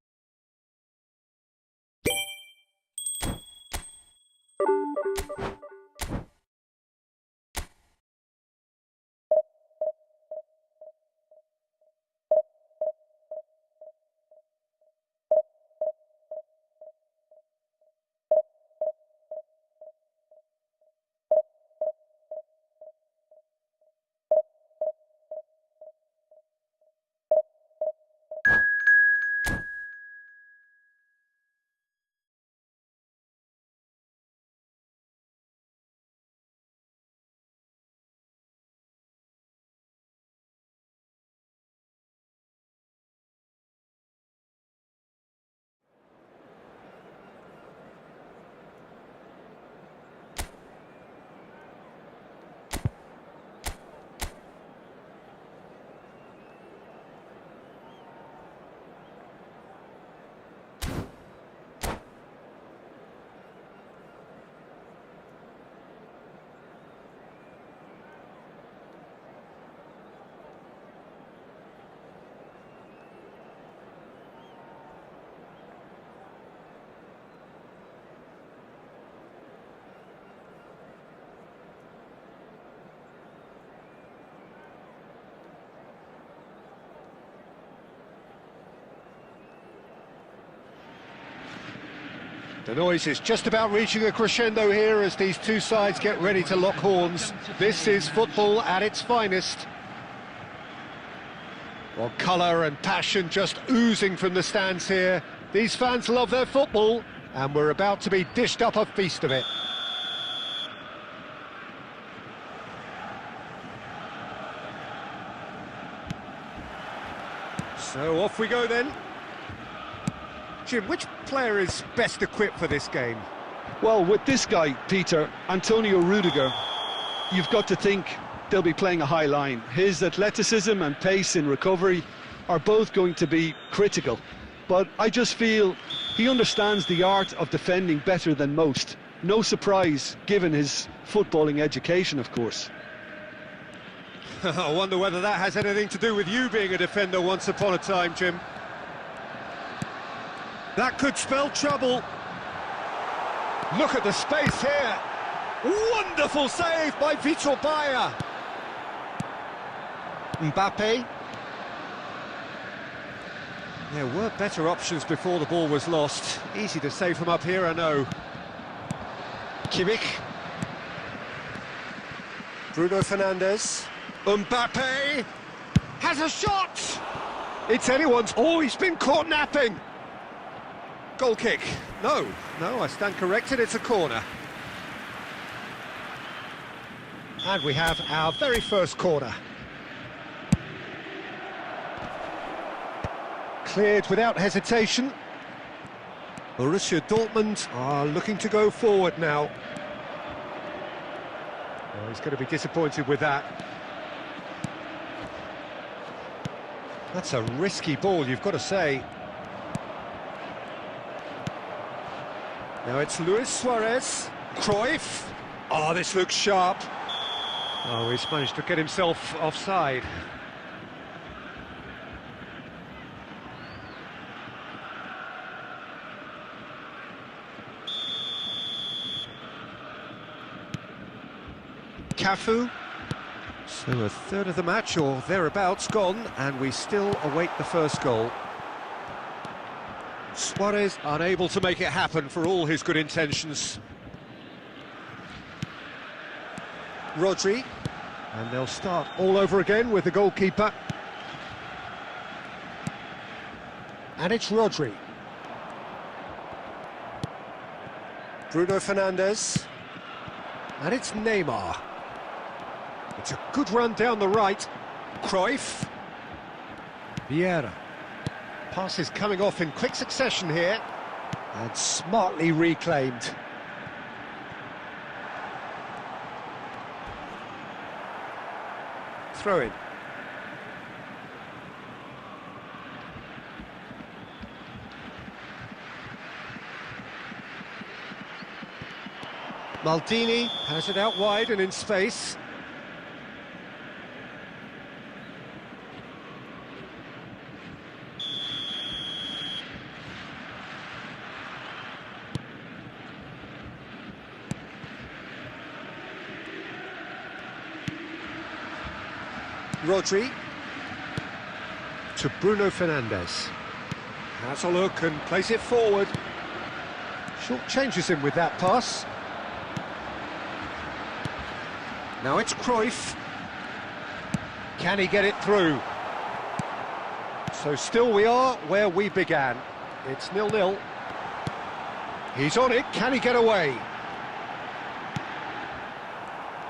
The noise is just about reaching a crescendo here as these two sides get ready to lock horns. This is football at its finest. Well, colour and passion just oozing from the stands here. These fans love their football, and we're about to be dished up a feast of it. So off we go then. Jim, which player is best equipped for this game? Well, with this guy, Peter, Antonio Rudiger, you've got to think they'll be playing a high line. His athleticism and pace in recovery are both going to be critical. But I just feel he understands the art of defending better than most. No surprise, given his footballing education, of course. I wonder whether that has anything to do with you being a defender once upon a time, Jim. That could spell trouble. Look at the space here. Wonderful save by Vitor Bayer. Mbappe. There were better options before the ball was lost. Easy to save from up here, I know. Kimmich. Bruno Fernandes. Mbappe has a shot! It's anyone's. Oh, he's been caught napping. Goal kick. No, I stand corrected, it's a corner. And we have our very first corner. Cleared without hesitation. Borussia Dortmund are looking to go forward now. Oh, he's going to be disappointed with that. That's a risky ball, you've got to say. Now it's Luis Suarez. Cruyff. Oh, this looks sharp. Oh, he's managed to get himself offside. Cafu. So a third of the match, or thereabouts, gone, and we still await the first goal. Suarez unable to make it happen for all his good intentions. Rodri, and they'll start all over again with the goalkeeper. And it's Rodri. Bruno Fernandes. And it's Neymar. It's a good run down the right. Cruyff. Vieira. Pass is coming off in quick succession here. And smartly reclaimed. Throw in. Maldini has it out wide and in space. Rodri to Bruno Fernandes. Has a look and plays it forward. Short changes him with that pass. Now it's Cruyff. Can he get it through? So still we are where we began. It's 0-0. He's on it. Can he get away?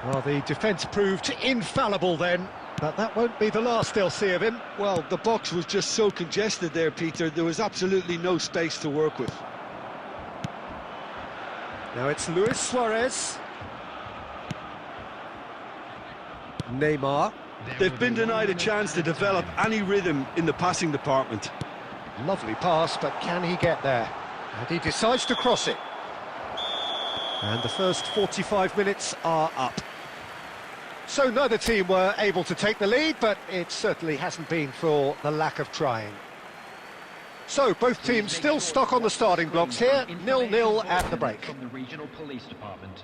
Well, the defence proved infallible then. But that won't be the last they'll see of him. Well, the box was just so congested there, Peter. There was absolutely no space to work with. Now it's Luis Suarez. Neymar. They've been denied a chance to develop any rhythm in the passing department. Lovely pass, but can he get there? And he decides to cross it. And the first 45 minutes are up. So neither team were able to take the lead, but it certainly hasn't been for the lack of trying. So both teams still stuck on the starting blocks here, 0-0 at the break. From the regional police department.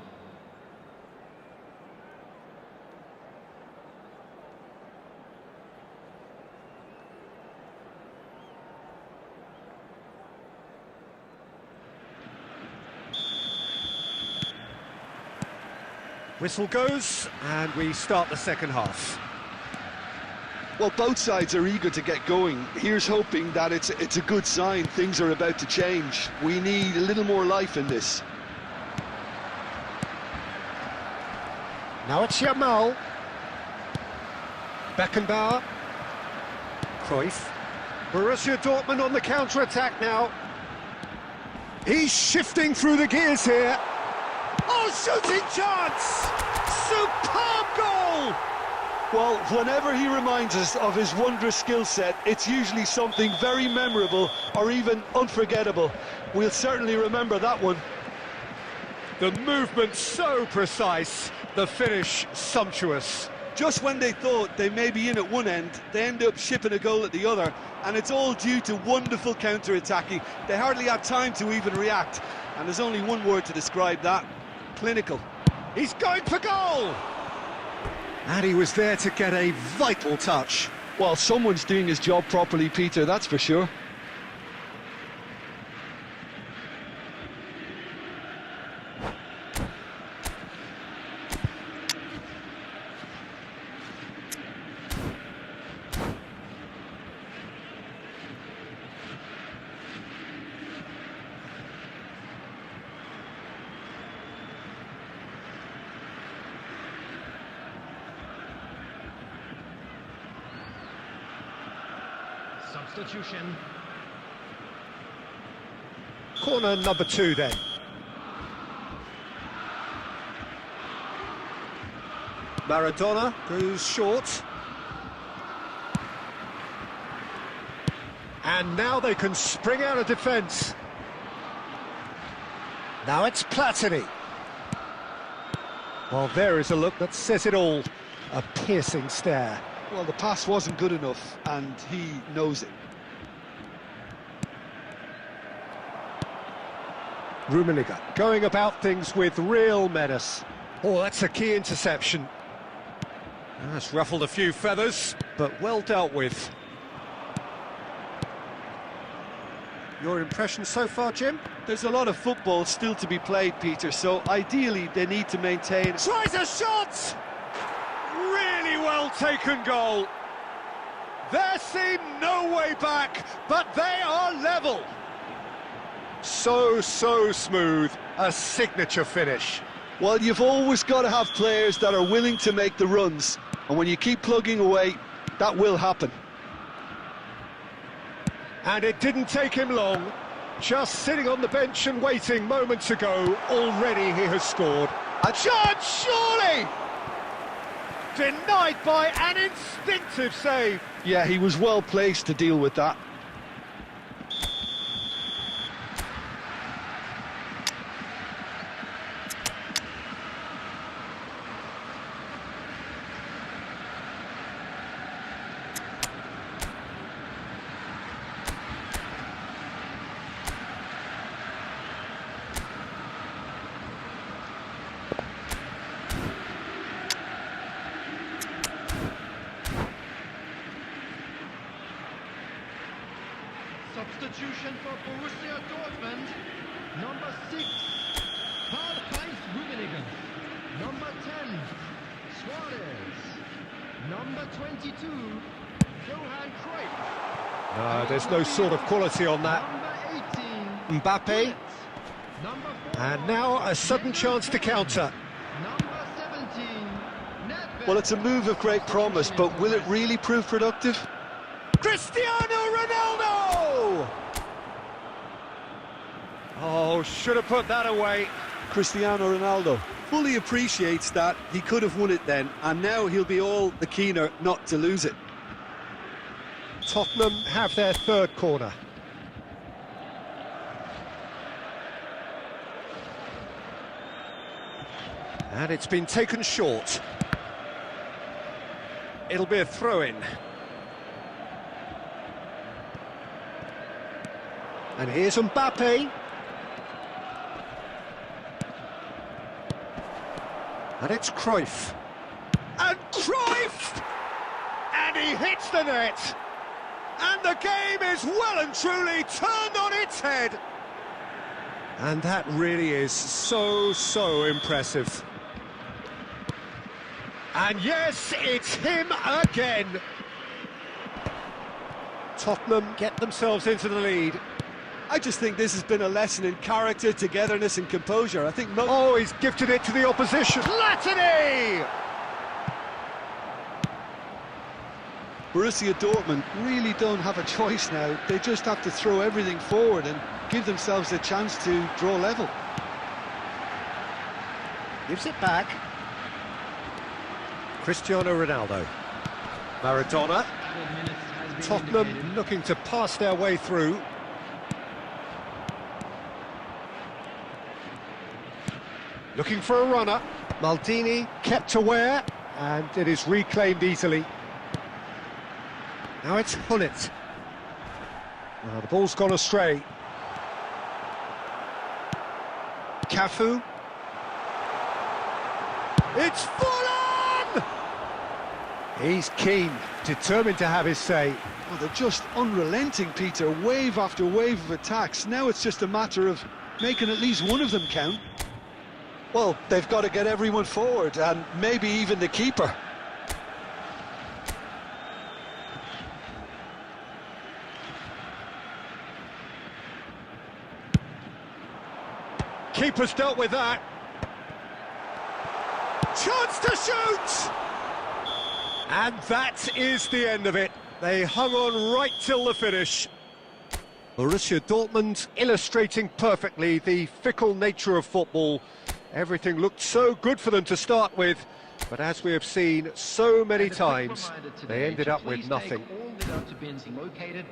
Whistle goes, and we start the second half. Well, both sides are eager to get going. Here's hoping that it's a good sign. Things are about to change. We need a little more life in this. Now it's Yamal. Beckenbauer. Cruyff. Borussia Dortmund on the counter-attack now. He's shifting through the gears here. Oh, shooting chance! Superb goal! Well, whenever he reminds us of his wondrous skill set, it's usually something very memorable or even unforgettable. We'll certainly remember that one. The movement so precise, the finish sumptuous. Just when they thought they may be in at one end, they end up shipping a goal at the other, and it's all due to wonderful counter-attacking. They hardly had time to even react, and there's only one word to describe that: clinical. He's going for goal! And he was there to get a vital touch. Well, someone's doing his job properly, Peter, that's for sure. Substitution. Corner number 2 then. Maradona goes short. And now they can spring out of defence. Now it's Platini. Well, there is a look that says it all. A piercing stare. Well, the pass wasn't good enough, and he knows it. Rummenigge going about things with real menace. Oh, that's a key interception. That's ruffled a few feathers, but well dealt with. Your impression so far, Jim? There's a lot of football still to be played, Peter, so ideally they need to maintain... Tries a shot! Really well taken goal. There seemed no way back, but they are level. So smooth, a signature finish. Well, you've always got to have players that are willing to make the runs, and when you keep plugging away, that will happen. And it didn't take him long. Just sitting on the bench and waiting moments ago, already he has scored. A chance, surely! Denied by an instinctive save. Yeah, he was well placed to deal with that. Substitution for Borussia Dortmund. Number 6, Karl-Heinz Rummenigge. Number 10, Suarez. Number 22, Johan Cruyff. There's no sort of quality on that. Number 18, Mbappe. Number 4, And now a sudden chance to counter. Number 17, Nedved. Well, it's a move of great promise, but will it really prove productive? Cristiano Ronaldo! Oh, should have put that away. Cristiano Ronaldo fully appreciates that he could have won it then, and now he'll be all the keener not to lose it. Tottenham have their third corner. And it's been taken short. It'll be a throw-in. And here's Mbappe. And it's Cruyff. And Cruyff! And he hits the net. And the game is well and truly turned on its head. And that really is so impressive. And yes, it's him again. Tottenham get themselves into the lead. I just think this has been a lesson in character, togetherness and composure. I think Oh, he's gifted it to the opposition. Platini! Borussia Dortmund really don't have a choice now. They just have to throw everything forward and give themselves a chance to draw level. Gives it back. Cristiano Ronaldo. Maradona. Tottenham looking to pass their way through. Looking for a runner. Maldini kept aware, and it is reclaimed easily. Now it's Hullet. Now the ball's gone astray. Cafu. It's full on! He's keen, determined to have his say. Oh, they're just unrelenting, Peter. Wave after wave of attacks. Now it's just a matter of making at least one of them count. Well, they've got to get everyone forward, and maybe even the keeper. Keeper's dealt with that. Chance to shoot! And that is the end of it. They hung on right till the finish. Borussia Dortmund illustrating perfectly the fickle nature of football. Everything looked so good for them to start with, but as we have seen so many times, they ended up with nothing.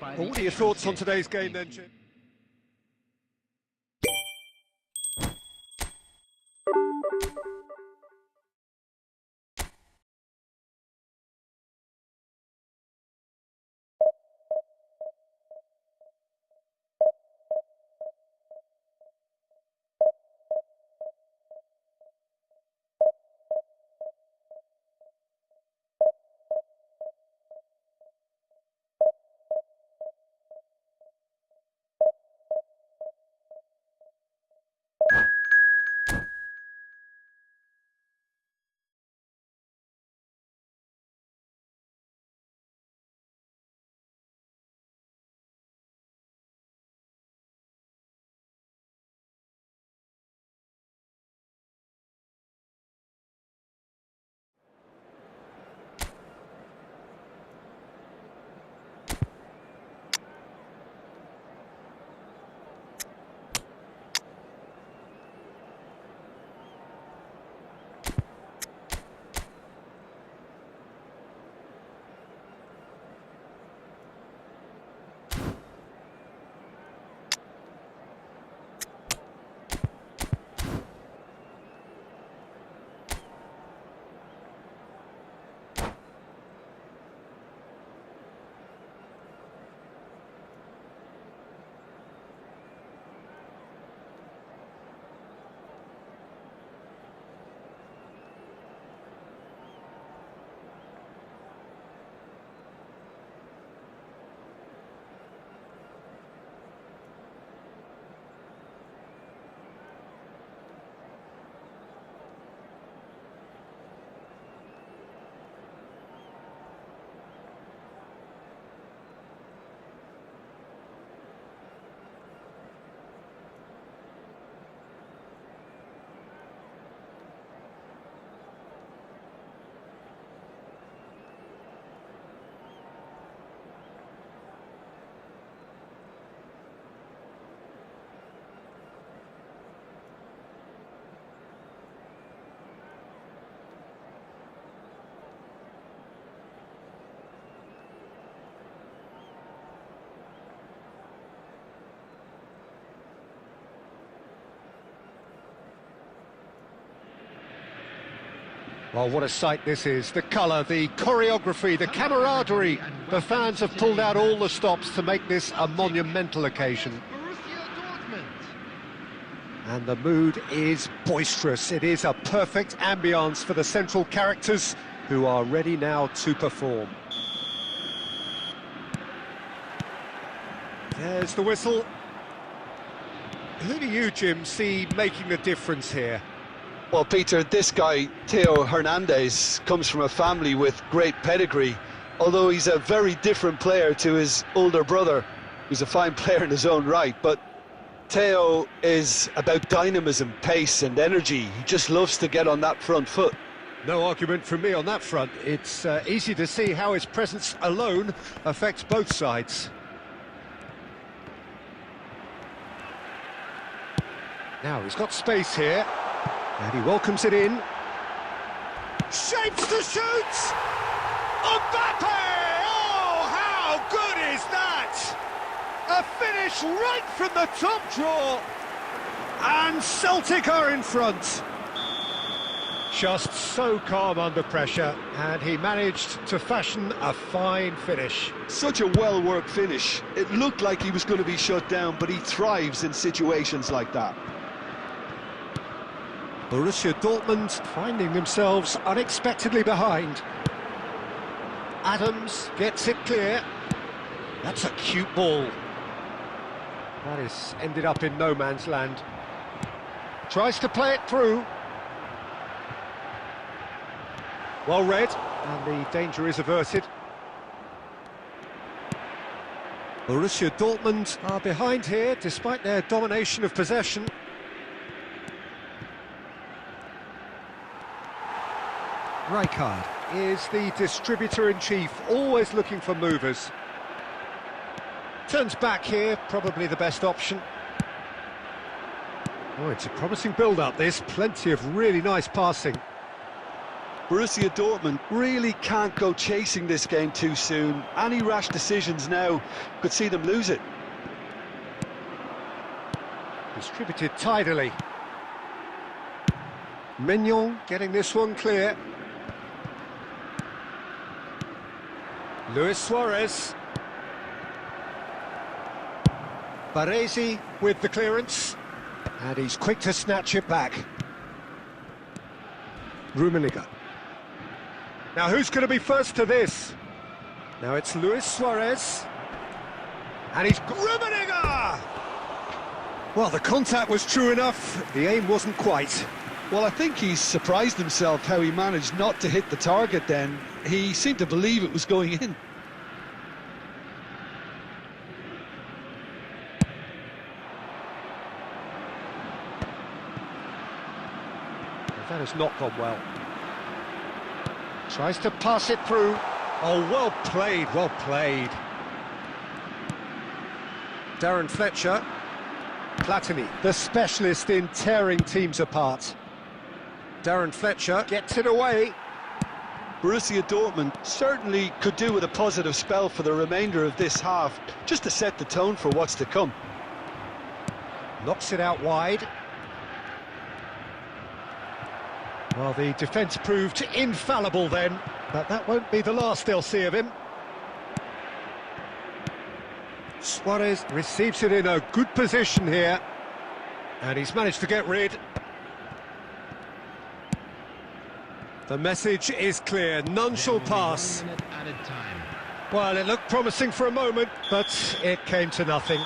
Well, what are your thoughts on today's game then, Chip? Well, what a sight this is. The colour, the choreography, the camaraderie. The fans have pulled out all the stops to make this a monumental occasion. And the mood is boisterous. It is a perfect ambience for the central characters who are ready now to perform. There's the whistle. Who do you, Jim, see making the difference here? Well, Peter, this guy, Theo Hernandez, comes from a family with great pedigree, although he's a very different player to his older brother, who's a fine player in his own right. But Theo is about dynamism, pace and energy. He just loves to get on that front foot. No argument from me on that front. It's easy to see how his presence alone affects both sides. Now he's got space here, and he welcomes it in. Shapes to shoot! Mbappe! Oh, how good is that? A finish right from the top draw, and Celtic are in front. Just so calm under pressure, and he managed to fashion a fine finish. Such a well-worked finish. It looked like he was going to be shut down, but he thrives in situations like that. Borussia Dortmund finding themselves unexpectedly behind. Adams gets it clear. That's a cute ball. That is ended up in no man's land. Tries to play it through. Well read, and the danger is averted. Borussia Dortmund are behind here, despite their domination of possession. Rijkaard is the distributor-in-chief, always looking for movers. Turns back here, probably the best option. Oh, it's a promising build-up, this. Plenty of really nice passing. Borussia Dortmund really can't go chasing this game too soon. Any rash decisions now could see them lose it. Distributed tidily. Mignon getting this one clear. Luis Suarez. Baresi with the clearance. And he's quick to snatch it back. Rummenigge. Now who's going to be first to this? Now it's Luis Suarez. And he's Rummenigge! Well, the contact was true enough, the aim wasn't quite. Well, I think he's surprised himself how he managed not to hit the target then. He seemed to believe it was going in. That has not gone well. Tries to pass it through. Oh, well played, well played. Darren Fletcher. Platini, the specialist in tearing teams apart. Darren Fletcher gets it away. Borussia Dortmund certainly could do with a positive spell for the remainder of this half, just to set the tone for what's to come. Knocks it out wide. Well, the defence proved infallible then, but that won't be the last they'll see of him. Suarez receives it in a good position here, and he's managed to get rid. The message is clear, none shall pass. Well, it looked promising for a moment, but it came to nothing.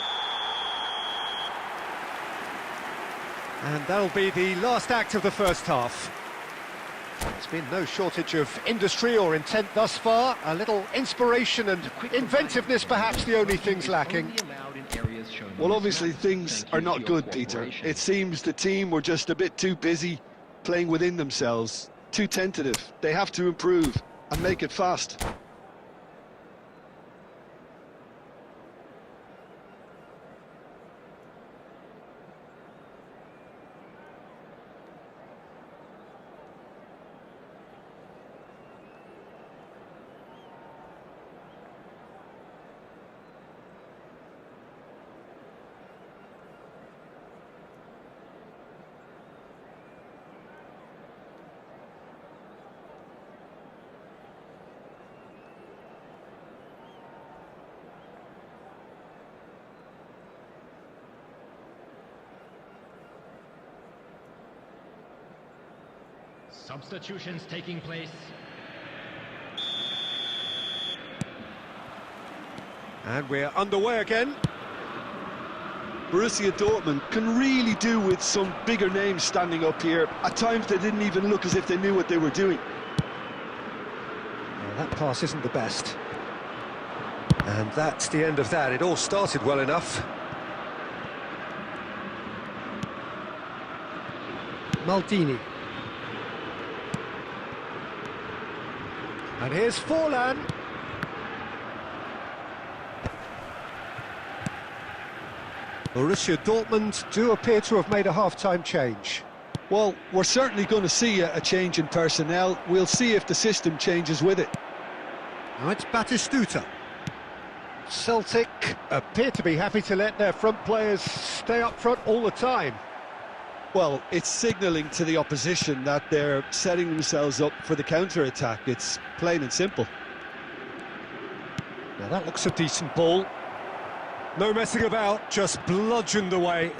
And that'll be the last act of the first half. There's been no shortage of industry or intent thus far. A little inspiration and inventiveness, perhaps the only things lacking. Well, obviously things are not good, Peter. It seems the team were just a bit too busy playing within themselves, too tentative. They have to improve and make it fast. Substitutions taking place. And we're underway again. Borussia Dortmund can really do with some bigger names standing up here. At times they didn't even look as if they knew what they were doing. Well, that pass isn't the best. And that's the end of that. It all started well enough. Maldini. And here's Forlan. Borussia Dortmund do appear to have made a half-time change. Well, we're certainly going to see a change in personnel. We'll see if the system changes with it. Now it's Batistuta. Celtic appear to be happy to let their front players stay up front all the time. Well, it's signalling to the opposition that they're setting themselves up for the counter-attack. It's plain and simple. Now that looks a decent ball. No messing about, just bludgeoned away.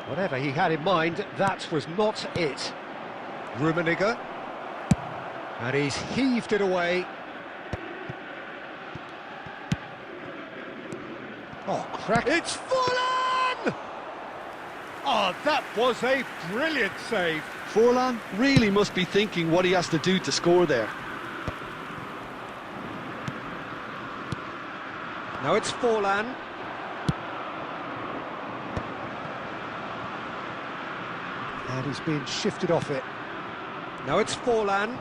Whatever he had in mind, that was not it. Rummenigge. And he's heaved it away. Oh, crack. It's Forlan! Oh, that was a brilliant save. Forlan really must be thinking what he has to do to score there. Now it's Forlan. And he's being shifted off it. Now it's Forlan.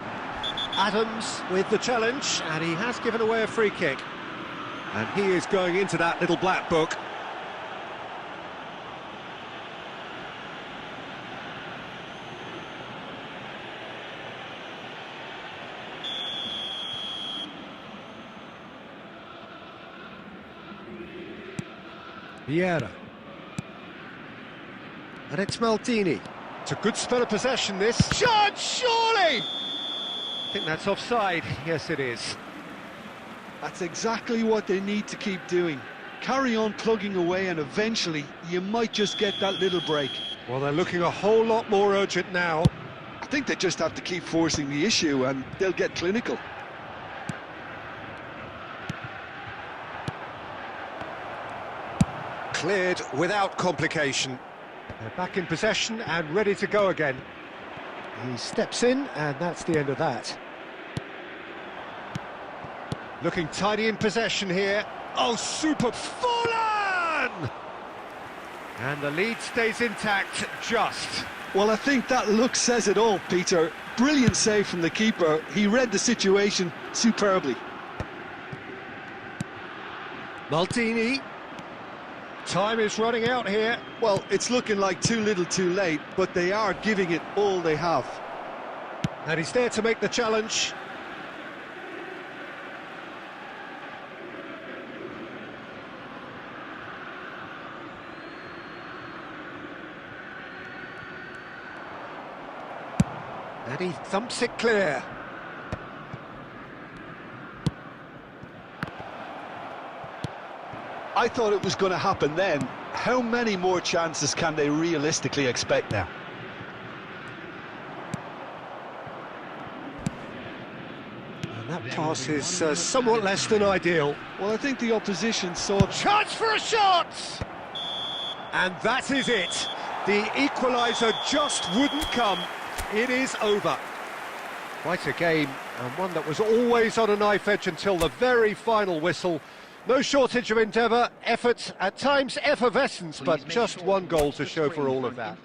Adams with the challenge, and he has given away a free kick. And he is going into that little black book. Vieira. And it's Maldini. It's a good spell of possession, this. Shot, surely! I think that's offside. Yes, it is. That's exactly what they need to keep doing. Carry on plugging away and eventually you might just get that little break. Well, they're looking a whole lot more urgent now. I think they just have to keep forcing the issue and they'll get clinical. Cleared without complication. They're back in possession and ready to go again. He steps in, and that's the end of that. Looking tidy in possession here. Oh, super Forlan! And the lead stays intact, just. Well, I think that look says it all, Peter. Brilliant save from the keeper. He read the situation superbly. Maldini. Time is running out here. Well, it's looking like too little too late, but they are giving it all they have. And he's there to make the challenge. And he thumps it clear. I thought it was going to happen then. How many more chances can they realistically expect now? And that pass is somewhat less than ideal. Well, I think the opposition saw... Chance for a shot! And that is it. The equaliser just wouldn't come. It is over. Quite a game, and one that was always on a knife edge until the very final whistle. No shortage of endeavour, effort, at times effervescence, but just one goal to show for all of that.